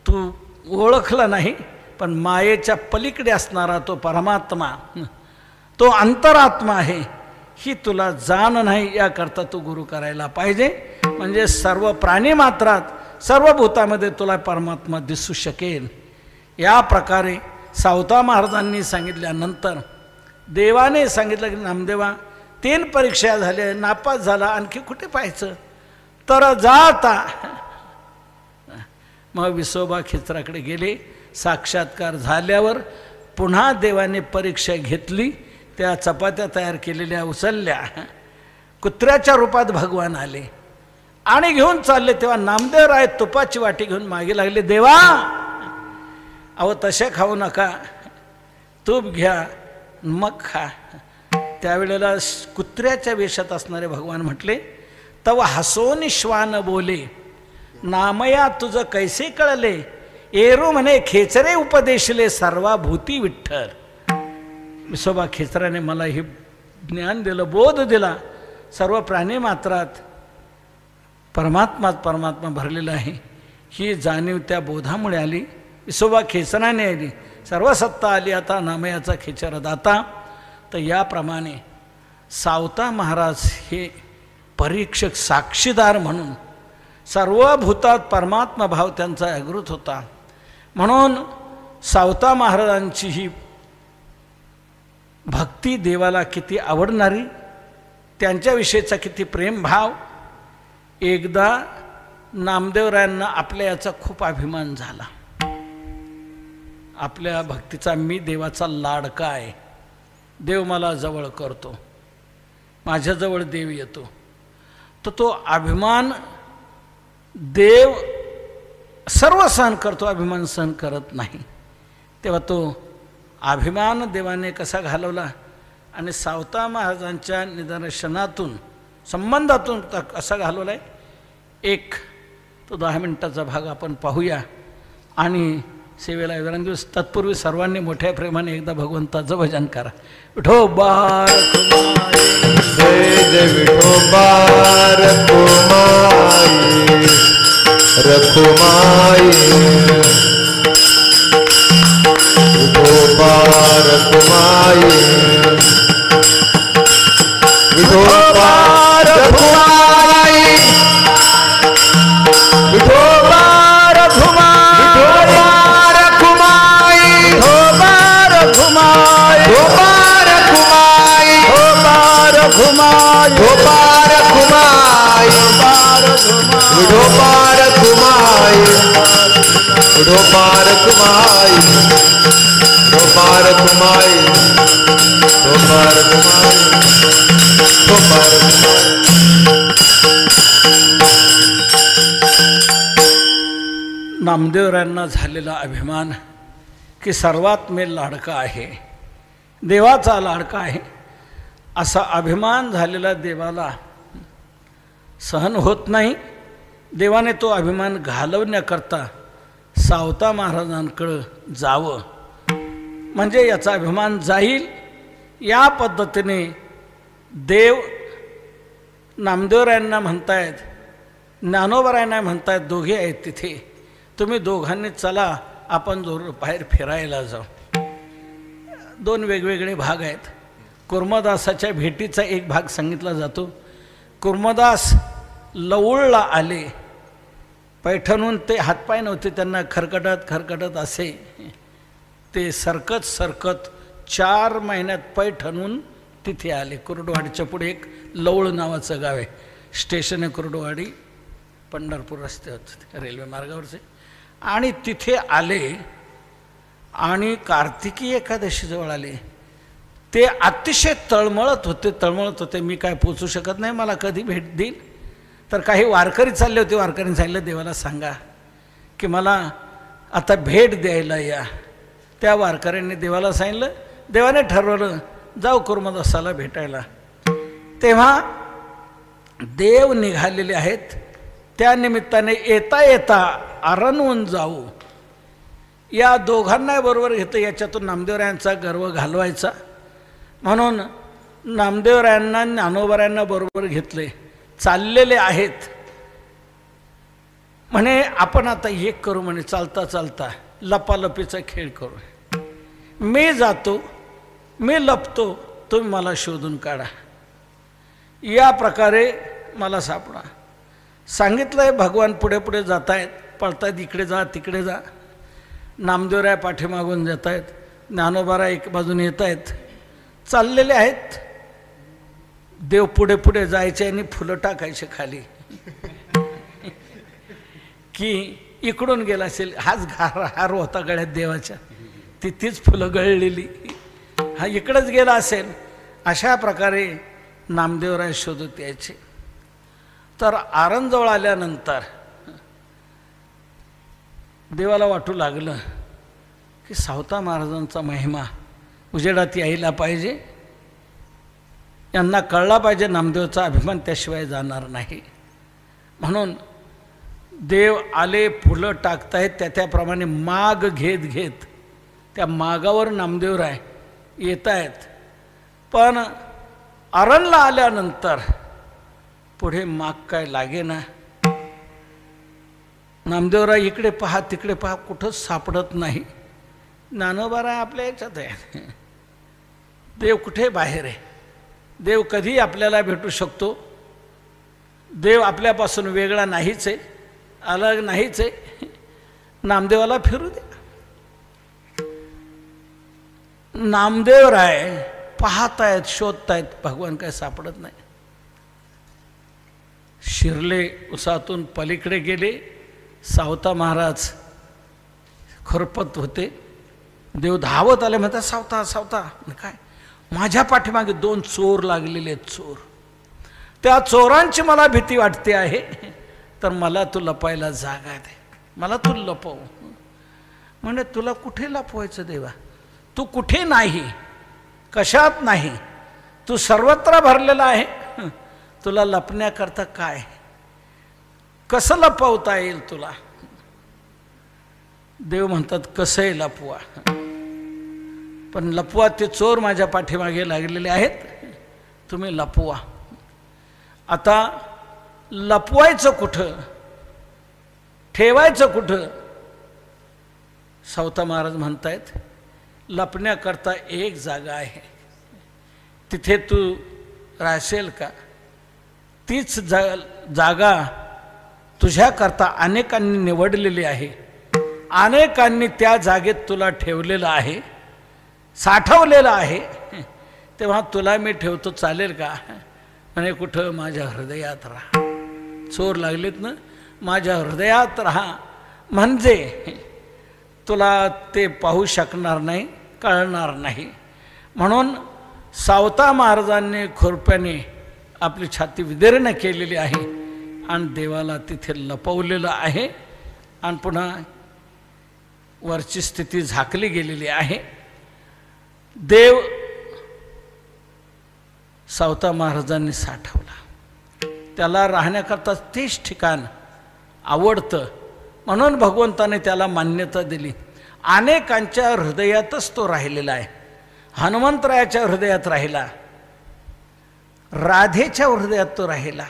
तू ओळखला नाही, पण मायेच्या पलीकडे असणारा तो परमात्मा, तो अंतरात्मा आहे, ही तुला जाण नाही. याकरता तू गुरु करायला पाहिजे, म्हणजे सर्व प्राणी मात्रात सर्व भूतामध्ये तुला परमात्मा दिसू शकेल. या प्रकारे सावता महाराजांनी सांगितल्यानंतर देवाने सांगितलं की नामदेवा 3 परीक्षा झाल्या, नापास झाला, आणखी कुठे पाहायचं, तर जाता. मग विसोबा खेचराकडे गेले. साक्षात्कार झाल्यावर पुन्हा देवाने परीक्षा घेतली. त्या चपात्या तयार केलेल्या उचलल्या, कुत्र्याच्या रूपात भगवान आले आणि घेऊन चालले. तेव्हा नामदेवराय तुपाची वाटी घेऊन मागे लागले. देवा अहो तशा खाऊ नका, तूप घ्या मग खा. त्यावेळेला कुत्र्याच्या वेशात असणारे भगवान म्हटले, तव हसोन श्वान बोले नामया तुझं कैसे कळले, एरू म्हणे खेचरे उपदेशले सर्वा भूती विठ्ठल. विसोबा खेचराने मला हे ज्ञान दिलं, बोध दिला. सर्व प्राणी मात्रात परमात्मा भरलेला आहे ही जाणीव त्या बोधामुळे आली. विसोबा खेचराने आली, सर्व सत्ता आली आता नामयाचा खेचर दाता. तर याप्रमाणे सावता महाराज हे परीक्षक साक्षीदार म्हणून सर्व भूतात परमात्मा भाव त्यांचा जागृत होता. म्हणून सावता महाराजांची ही भक्ती देवाला किती आवडणारी, त्यांच्याविषयीचा किती प्रेमभाव. एकदा नामदेवरायांना आपल्या याचा खूप अभिमान झाला. आपल्या भक्तीचा मी देवाचा लाडका आहे, देव मला जवळ करतो, माझ्याजवळ देव येतो. तर तो अभिमान देव सर्व सहन करतो, अभिमान सहन करत नाही. तेव्हा तो अभिमान देवाने कसा घालवला आणि सावता महाराजांच्या निदर्शनातून संबंधातून कसा घालवला आहे, एक तो 10 मिनिटाचा भाग आपण पाहूया आणि सेवेला विवरण देऊ. तत्पूर्वी सर्वांनी मोठ्या प्रेमाने एकदा भगवंताचं भजन करा. विठोबा जय जय विठोबा रखुमाई रखुमाई विठोबा रखुमाई विठोबा रखुमाई विठोबा नामदेवरायांना झालेला अभिमान की सर्वात मी लाडका आहे, देवाचा लाडका आहे, असा अभिमान झालेला देवाला सहन होत नाही. देवाने तो अभिमान घालवण्याकरता सावता महाराजांकडं जावं, म्हणजे याचा अभिमान जाईल. या पद्धतीने देव नामदेवरायांना म्हणतायत, ज्ञानोबरायांना म्हणतायत, दोघे आहेत तिथे, तुम्ही दोघांनी चला आपण बाहेर फिरायला जाऊ. 2 वेगवेगळे भाग आहेत. कुर्मदासाच्या भेटीचा एक भाग सांगितला जातो. कुर्मदास लवळला आले, पैठणहून ते हातपाय नव्हते त्यांना, खरकटत असे ते सरकत 4 महिन्यात पैठणहून तिथे आले. कुर्डवाडीच्या पुढे एक लवळ नावाचं गाव आहे, स्टेशन आहे कुर्डवाडी, पंढरपूर रस्त्यावर रेल्वे मार्गावरचे. आणि तिथे आले आणि कार्तिकी एकादशीजवळ आले. ते अतिशय तळमळत होते. मी काय पोचू शकत नाही, मला कधी भेट देईल. तर काही वारकरी चालले होते, वारकरींनी सांगितलं देवाला सांगा की मला आता भेट द्यायला या. त्या वारकऱ्यांनी देवाला सांगितलं, देवाने ठरवलं जाऊ कुर्मदासाला भेटायला. तेव्हा देव निघालेले आहेत, त्या निमित्ताने येता येता आरणवून जाऊ. या दोघांना बरोबर घेतं. याच्यातून नामदेवरायांचा गर्व घालवायचा म्हणून नामदेवरायांना ज्ञानोबरायांना बरोबर घेतले. चाललेले आहेत म्हणे आपण आता एक करू, म्हणे चालता लपालपीचा खेळ करू. मी जातो, मी लपतो, तुम्ही मला शोधून काढा. या प्रकारे मला सापडा. सांगितलंय. भगवान पुढे जात आहेत, पळतायत, इकडे जा तिकडे जा. नामदेवराय पाठीमागून जात आहेत, ज्ञानोबारा एक बाजूने येत आहेत, चाललेले आहेत. देव पुढे जायचे आणि फुलं टाकायचे खाली की इकडून गेला असेल, हाच हार होता गळ्यात देवाच्या, तीच फुलं गळलेली, हा इकडंच गेला असेल. अशा प्रकारे नामदेवराय शोधत यायचे. तर आरणजवळ आल्यानंतर देवाला वाटू लागलं की सावता महाराजांचा महिमा उजेडात यायला पाहिजे. यांना कळला पाहिजे नामदेवचा अभिमान त्याशिवाय जाणार नाही. म्हणून देव आले फुलं टाकतायत त्याप्रमाणे माग घेत घेत त्या मागावर नामदेवराय येत आहेत. पण अरणला आल्यानंतर पुढे माग काय लागे ना. नामदेवराय इकडे पहा तिकडे पहा कुठंच सापडत नाही. ज्ञानोबाराय आपल्या याच्यात आहे. देव कुठे बाहेर आहे. देव कधी आपल्याला भेटू शकतो. देव आपल्यापासून वेगळा नाहीच आहे, अलग नाहीच आहे. नामदेवाला फिरू द्या. नामदेवराय पाहतायत शोधतायत भगवान काय सापडत नाही. शिरले उसातून पलीकडे गेले. सावता महाराज खरपत होते. देव धावत आले म्हणतात सावता सावता. काय माझ्या पाठीमागे 2 चोर लागलेले आहेत. चोर. त्या चोरांची मला भीती वाटते आहे. तर मला तू लपायला जागा दे. मला तू लपव. म्हणजे तुला कुठे लपवायचं देवा. तू कुठे नाही, कशात नाही. तू सर्वत्र भरलेला आहे. तुला लपण्याकरता काय, कसं लपवता येईल तुला. देव म्हणतात कसंही लपवा, पण लपवा. ते चोर माझ्या पाठीमागे लागलेले आहेत, तुम्ही लपवा. आता लपवायचं कुठं, ठेवायचं कुठं. सावता महाराज म्हणतायत लपण्याकरता एक जागा आहे, तिथे तू राहशील का. तीच जागा तुझ्याकरता अनेकांनी निवडलेली आहे. अनेकांनी त्या जागेत तुला ठेवलेलं आहे, साठवलेलं आहे. तेव्हा तुला मी ठेवतो चालेल का. म्हणे कुठं, माझ्या हृदयात राहा. चोर लागलेत ना, माझ्या हृदयात राहा. म्हणजे तुला ते पाहू शकणार नाही, कळणार नाही. म्हणून सावता महाराजांनी खुरप्याने आपली छाती विदीर्ण केलेली आहे आणि देवाला तिथे लपवलेलं आहे. आणि पुन्हा वरची स्थिती झाकली गेलेली आहे. देव सावता महाराजांनी साठवला. त्याला राहण्याकरता तेच ठिकाण आवडतं. म्हणून भगवंताने त्याला मान्यता दिली. अनेकांच्या हृदयातच तो राहिलेला आहे. हनुमंतरायाच्या हृदयात राहिला, राधेच्या हृदयात तो राहिला.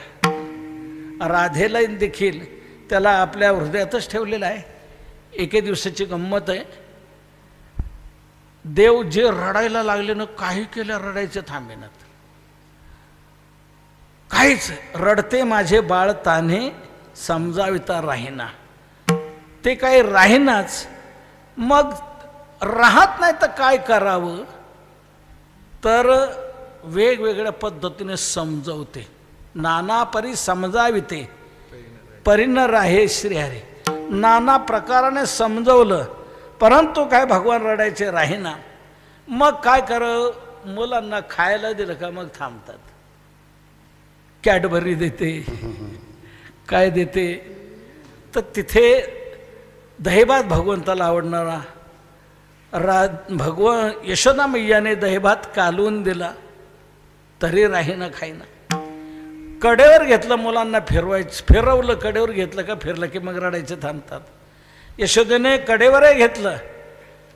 राधेला देखील त्याला आपल्या हृदयातच ठेवलेला आहे. एके दिवसाची गंमत आहे. देव जे रडायला लागले ना, काही केल्या रडायचे थांबेनात. काहीच. रडते माझे बाळ तान्हे समजाविता राहीना. ते काही राहीनाच. मग राहत नाही तर काय करावं. तर वेगवेगळ्या पद्धतीने समजवते. नाना परी समजाविते परीन राहे श्रीहरी. नाना प्रकाराने समजवलं, परंतु काय भगवान रडायचे राहीना. मग काय करावं. मुलांना खायला दिलं का मग थांबतात. कॅडबरी देते, काय देते. तर तिथे दहीभात भगवंताला आवडणारा भगवान यशोदा मैयाने दहीभात कालवून दिला तरी राहीना खाईना. कडेवर घेतलं, मुलांना फिरवलं. कडेवर घेतलं का फिरलं की मग रडायचे थांबतात. यशोदेने कडेवरही घेतलं.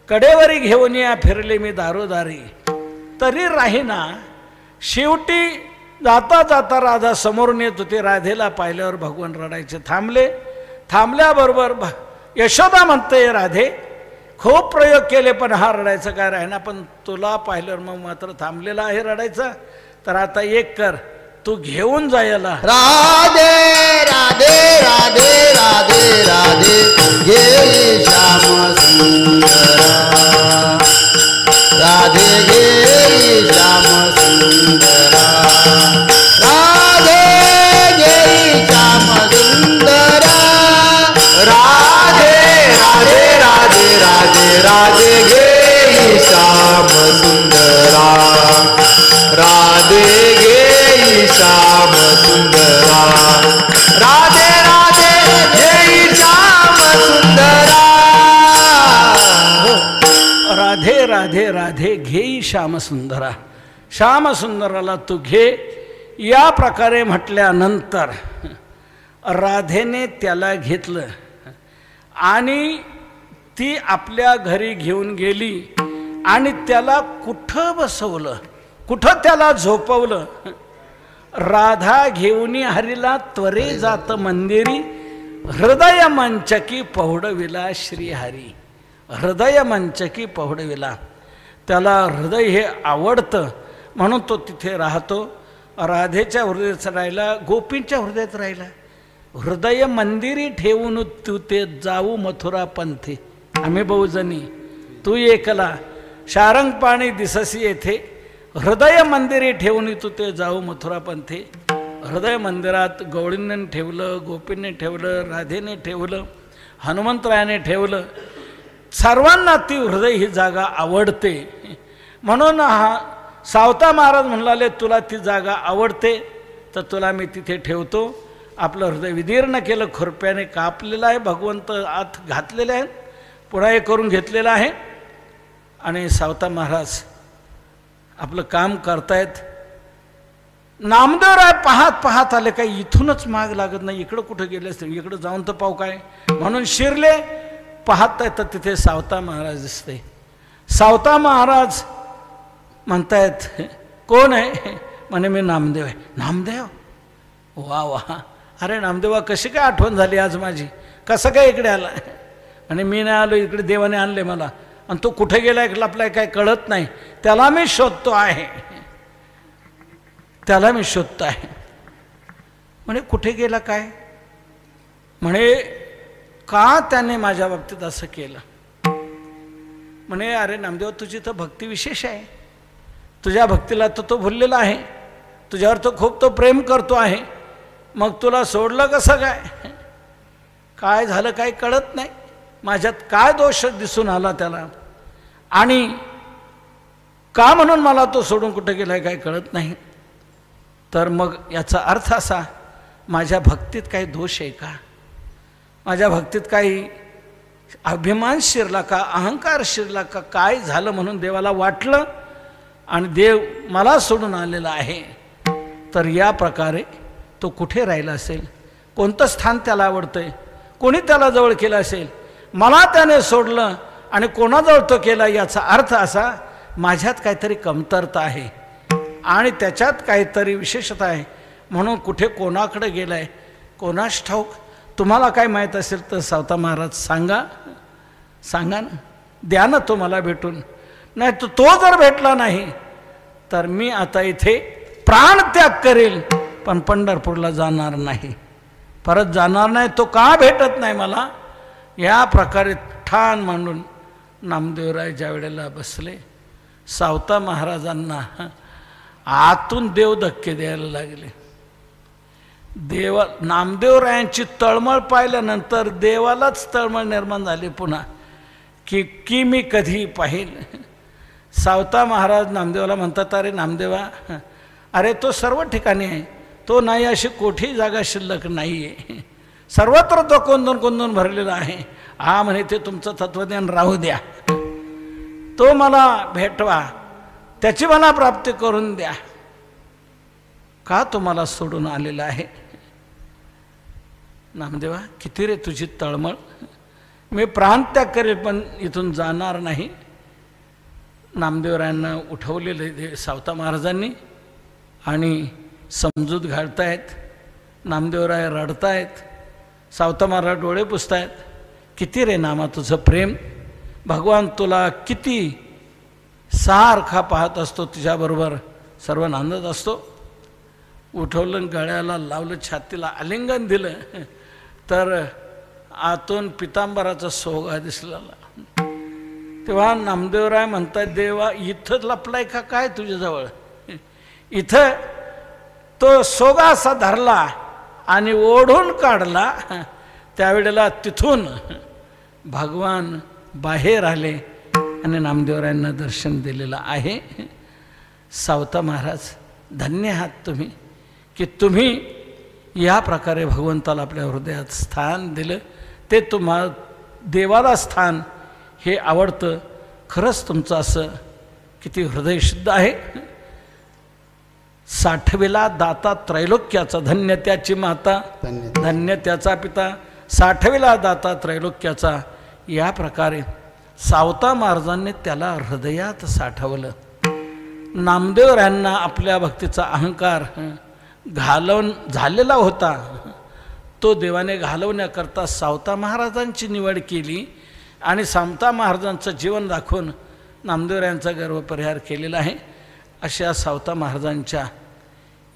कडेवरही घेऊन या फिरले मी दारोदारी तरी राहीना. शेवटी जाता जाता राधा समोरून येत होती. राधेला पाहिल्यावर भगवान रडायचे थांबले. थांबल्याबरोबर यशोदा म्हणते राधे खूप प्रयोग केले पण हा रडायचं काय राहीना. पण तुला पाहिल्यावर मग मात्र थांबलेला आहे रडायचा. तर आता एक कर, तू घेऊन जायला. राधे राधे राधे राधे राधे गे श्याम सुंदरा. राधे गे श्याम सुंदरा. राधे गे श्याम सुंदरा. राधे राधे राधे राधे राधे गे श्याम सुंदरा. राधे गे श्याम सुंदरा. राधे राधे गे श्याम सुंदरा. राधे राधे राधे घेई श्याम सुंदरा. श्यामसुंदराला तू घे. या प्रकारे म्हटल्यानंतर राधेने त्याला घेतलं आणि ती आपल्या घरी घेऊन गेली आणि त्याला कुठं बसवलं, कुठं त्याला झोपवलं. राधा घेऊन हरीला त्वरे जात मंदिरी, हृदय मंचकी पौडविला श्रीहरी. हृदय मंचकी पौडविला. त्याला हृदय हे आवडतं म्हणून तो तिथे राहतो. राधेच्या हृदयात राहिला, गोपींच्या हृदयात राहिला. हृदय मंदिरी ठेवून तू ते जाऊ मथुरा पंथे. आम्ही बहुजनी तू एकला, शारंग पाणी दिससी येथे. हृदय मंदिरी ठेवून तू ते जाऊ मथुरा पंथे. हृदय मंदिरात गवळींनी ठेवलं, गोपींनी ठेवलं, राधेने ठेवलं, हनुमंतरायाने ठेवलं. सर्वांना ती हृदय ही जागा आवडते. म्हणून हा सावता महाराज म्हणाले, तुला ती जागा आवडते तर तुला मी तिथे ठेवतो. आपलं हृदय विदीर्ण केलं, खुरप्याने कापलेलं आहे, भगवंत आत घातलेले आहेत, पुन्हा हे करून घेतलेलं आहे. आणि सावता महाराज आपलं काम करतायत. नामदेवराय पाहत पाहत आले, काही इथूनच माग लागत नाही, इकडं कुठं गेले असते, इकडं जाऊन तर पाहू काय म्हणून शिरले. पाहत आहेत तर तिथे सावता महाराज दिसते. सावता महाराज म्हणतायत, कोण आहे म्हणे, मी नामदेव आहे. नामदेव, वा वा, अरे नामदेवा कशी काय आठवण झाली आज माझी, कसं काय इकडे आला. आणि मी नाही आलो, इकडे देवाने आणले मला, आणि तो कुठे गेलाय लपलाय काय कळत नाही, त्याला मी शोधतो आहे, त्याला मी शोधतो आहे. म्हणे कुठे गेला काय, म्हणे का त्याने माझ्या बाबतीत असं केलं. म्हणे अरे नामदेव, तुझी तर भक्ती विशेष आहे, तुझ्या भक्तीला तर तो भुललेला आहे, तुझ्यावर तो खूप तो प्रेम करतो आहे, मग तुला सोडलं कसं काय, काय झालं काही कळत नाही, माझ्यात काय दोष दिसून आला त्याला, आणि का म्हणून मला तो सोडून कुठं गेलाय काय कळत नाही. तर मग याचा अर्थ असा, माझ्या भक्तीत काही दोष आहे का, माझ्या भक्तीत काही अभिमान शिरला का, अहंकार शिरला का, काय झालं म्हणून देवाला वाटलं आणि देव मला सोडून आलेला आहे. तर या प्रकारे तो कुठे राहिला असेल, कोणतं स्थान त्याला आवडतंय, कोणी त्याला जवळ केलं असेल, मला त्याने सोडलं आणि कोणाजवळ तो केला, याचा अर्थ असा माझ्यात काहीतरी कमतरता आहे आणि त्याच्यात काहीतरी विशेषता आहे, म्हणून कुठे कोणाकडे गेलाय कोणास ठाऊक. तुम्हाला काय माहीत असेल तर सावता महाराज सांगा, सांगा ना, द्या ना तो मला भेटून. नाही तर तो जर भेटला नाही तर मी आता इथे प्राणत्याग करेल, पण पंढरपूरला जाणार नाही, परत जाणार नाही. तो का भेटत नाही मला, या प्रकारे ठाण मांडून नामदेवराय ज्या वेळेला बसले, सावता महाराजांना आतून देव धक्के द्यायला लागले. नामदेवरायांची तळमळ पाहिल्यानंतर देवालाच तळमळ निर्माण झाली पुन्हा, की मी कधी पाहिल. सावता महाराज नामदेवाला म्हणतात, अरे नामदेवा, अरे तो सर्व ठिकाणी आहे, तो नाही अशी कोठी जागा शिल्लक नाही आहे, सर्वत्र तो कोंदून कोंदून भरलेला आहे. हा म्हणे, ते तुमचं तत्वज्ञान राहू द्या, तो मला भेटवा, त्याची मला प्राप्ती करून द्या. का तुम्हाला सोडून आलेला आहे. नामदेवा, किती रे तुझी तळमळ, मी प्राणत्याग करेल पण इथून जाणार नाही. नामदेवरायांना उठवलेले सावता महाराजांनी आणि समजूत घालतायत. नामदेवराय रडतायत, सावता महाराज डोळे पुसतायत. किती रे नामा तुझं प्रेम, भगवान तुला किती सारखा पाहत असतो, तुझ्याबरोबर सर्व नांदत असतो. उठवलं, गळ्याला लावलं, छातीला आलिंगन दिलं, तर आतून पितांबराचा सोगा दिसला. तेव्हा नामदेवराय म्हणतात, देवा इथं लपलाय का काय तुझ्याजवळ. इथं तो सोगा असा धरला आणि ओढून काढला. त्यावेळेला तिथून भगवान बाहेर आले आणि नामदेवरायांना दर्शन दिलेलं आहे. सावता महाराज, धन्य आहात तुम्ही की तुम्ही या प्रकारे भगवंताला आपल्या हृदयात स्थान दिलं. ते तुम्हाला देवाला स्थान हे आवडतं. खरंच तुमचं असं किती हृदय शुद्ध आहे. साठविला दाता त्रैलोक्याचा, धन्य त्याची माता, धन्य धन्य त्याचा पिता, साठविला दाता त्रैलोक्याचा. या प्रकारे सावता महाराजांनी त्याला हृदयात साठवलं. नामदेवरायांना आपल्या भक्तीचा अहंकार घालवून झालेला होता, तो देवाने घालवण्याकरता सावता महाराजांची निवड केली आणि सावता महाराजांचं जीवन दाखवून नामदेवरायांचा गर्व परिहार केलेला आहे. अशा सावता महाराजांच्या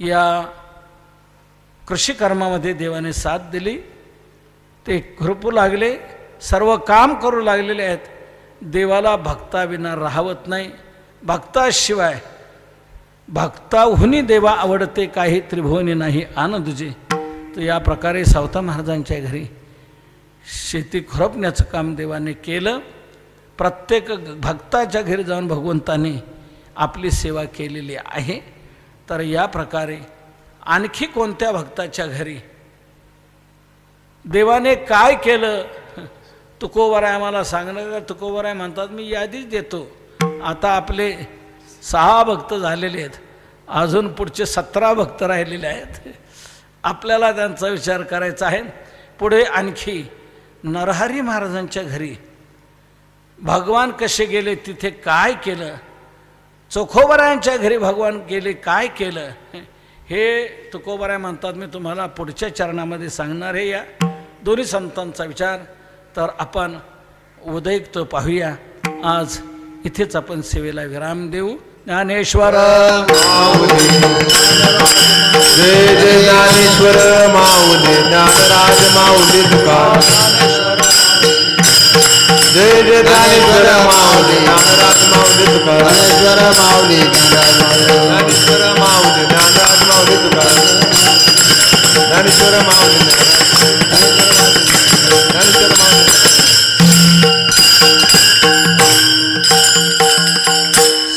या कृषीकर्मामध्ये देवाने साथ दिली. ते कृपू लागले, सर्व काम करू लागलेले आहेत. देवाला भक्ताविना राहवत नाही. भक्ताशिवाय भक्ताहुनी देवा आवडते, काही त्रिभुवनी नाही आन दुजे. तर या प्रकारे सावता महाराजांच्या घरी शेती खुरपण्याचं काम देवाने केलं. प्रत्येक भक्ताच्या घरी जाऊन भगवंताने आपली सेवा केलेली आहे. तर या प्रकारे आणखी कोणत्या भक्ताच्या घरी देवाने काय केलं, तुकोबराय आम्हाला सांगणं का? तुकोबराय म्हणतात मी यादीच देतो. आता आपले 6 भक्त झालेले आहेत, अजून पुढचे 17 भक्त राहिलेले आहेत. आपल्याला त्यांचा विचार करायचा आहे. पुढे आणखी नरहरी महाराजांच्या घरी भगवान कसे गेले, तिथे काय केलं, चोखोबरायांच्या घरी भगवान गेले काय केलं, हे तुकोबराय म्हणतात मी तुम्हाला पुढच्या चरणामध्ये सांगणार आहे. या दोन्ही संतांचा विचार तर आपण उदयुक्त पाहूया. आज इथेच आपण सेवेला विराम देऊ. ज्ञानेश्वर जय जय ज्ञानेश्वर माऊली, ज्ञानराज माऊली तुकाराम. जय जय ज्ञानेश्वर माऊली, ज्ञानराज माऊली तुकाराम. ज्ञानेश्वर माऊली, ज्ञानेश्वर माऊली, ज्ञानराज माऊली तुकाराम. ज्ञानेश्वर माऊली, ज्ञानेश्वर माऊली.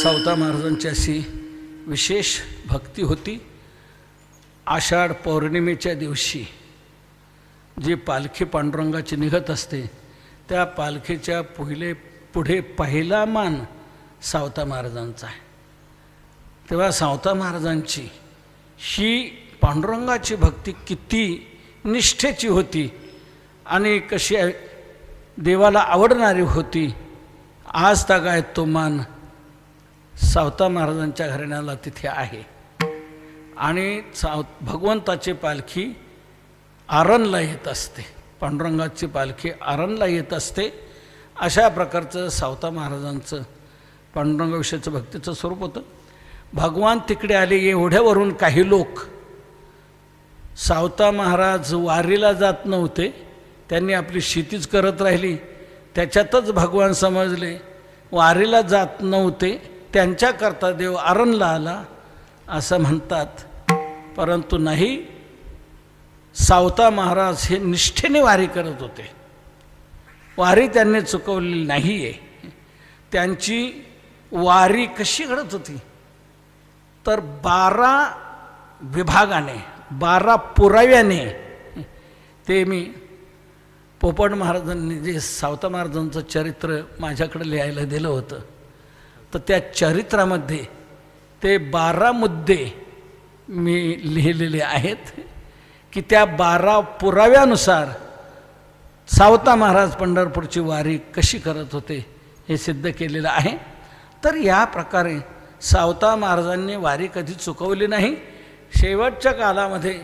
सावता महाराजांची अशी विशेष भक्ती होती. आषाढ पौर्णिमेच्या दिवशी जी पालखी पांडुरंगाची निघत असते, त्या पालखीच्या पुढे पहिला मान सावता महाराजांचा आहे. तेव्हा सावता महाराजांची ही पांडुरंगाची भक्ती किती निष्ठेची होती आणि कशी देवाला आवडणारी होती. आज तागायत तो मान सावता महाराजांच्या घराण्याला तिथे आहे. आणि भगवंताची पालखी आरणला येत असते, पांडुरंगाची पालखी आरणला येत असते. अशा प्रकारचं सावता महाराजांचं पांडुरंगाविषयीचं भक्तीचं स्वरूप होतं. भगवान तिकडे आले, एवढ्यावरून काही लोक सावता महाराज वारीला जात नव्हते, त्यांनी आपली शेतीच करत राहिली, त्याच्यातच भगवान समजले. वारीला जात नव्हते, त्यांच्याकरता देव आरणला आला असं म्हणतात. परंतु नाही, सावता महाराज हे निष्ठेने वारी करत होते. वारी त्यांनी चुकवलेली नाही आहे. त्यांची वारी कशी घडत होती तर 12 विभागाने, 12 पुराव्याने. ते मी पोपट महाराजांनी जे सावता महाराजांचं चरित्र माझ्याकडे लिहायला दिलं होतं, तर त्या चरित्रामध्ये ते 12 मुद्दे मी लिहिलेले आहेत की त्या 12 पुराव्यानुसार सावता महाराज पंढरपूरची वारी कशी करत होते हे सिद्ध केलेलं आहे. तर या प्रकारे सावता महाराजांनी वारी कधी चुकवली नाही. शेवटच्या कालामध्ये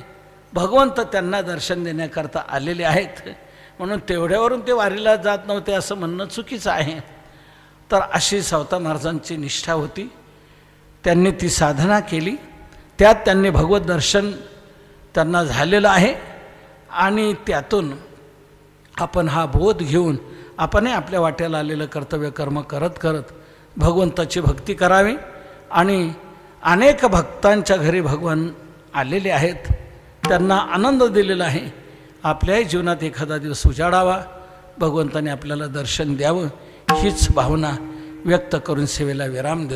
भगवंत त्यांना दर्शन देण्याकरता आलेले आहेत, म्हणून तेवढ्यावरून ते वारीला जात नव्हते असं म्हणणं चुकीचं आहे. तर अशी सावता महाराजांची निष्ठा होती. त्यांनी ती साधना केली, त्यात त्यांनी भगवत दर्शन त्यांना झालेलं आहे. आणि त्यातून आपण हा बोध घेऊन आपणही आपल्या वाट्याला आलेलं कर्तव्य कर्म करत करत भगवंताची भक्ती करावी. आणि अनेक भक्तांच्या घरी भगवान आलेले आहेत, त्यांना आनंद दिलेला आहे. आपल्याही जीवनात एखादा दिवस उजाडावा, भगवंताने आपल्याला दर्शन द्यावं, हीच भावना व्यक्त करून सेवेला विराम देतो.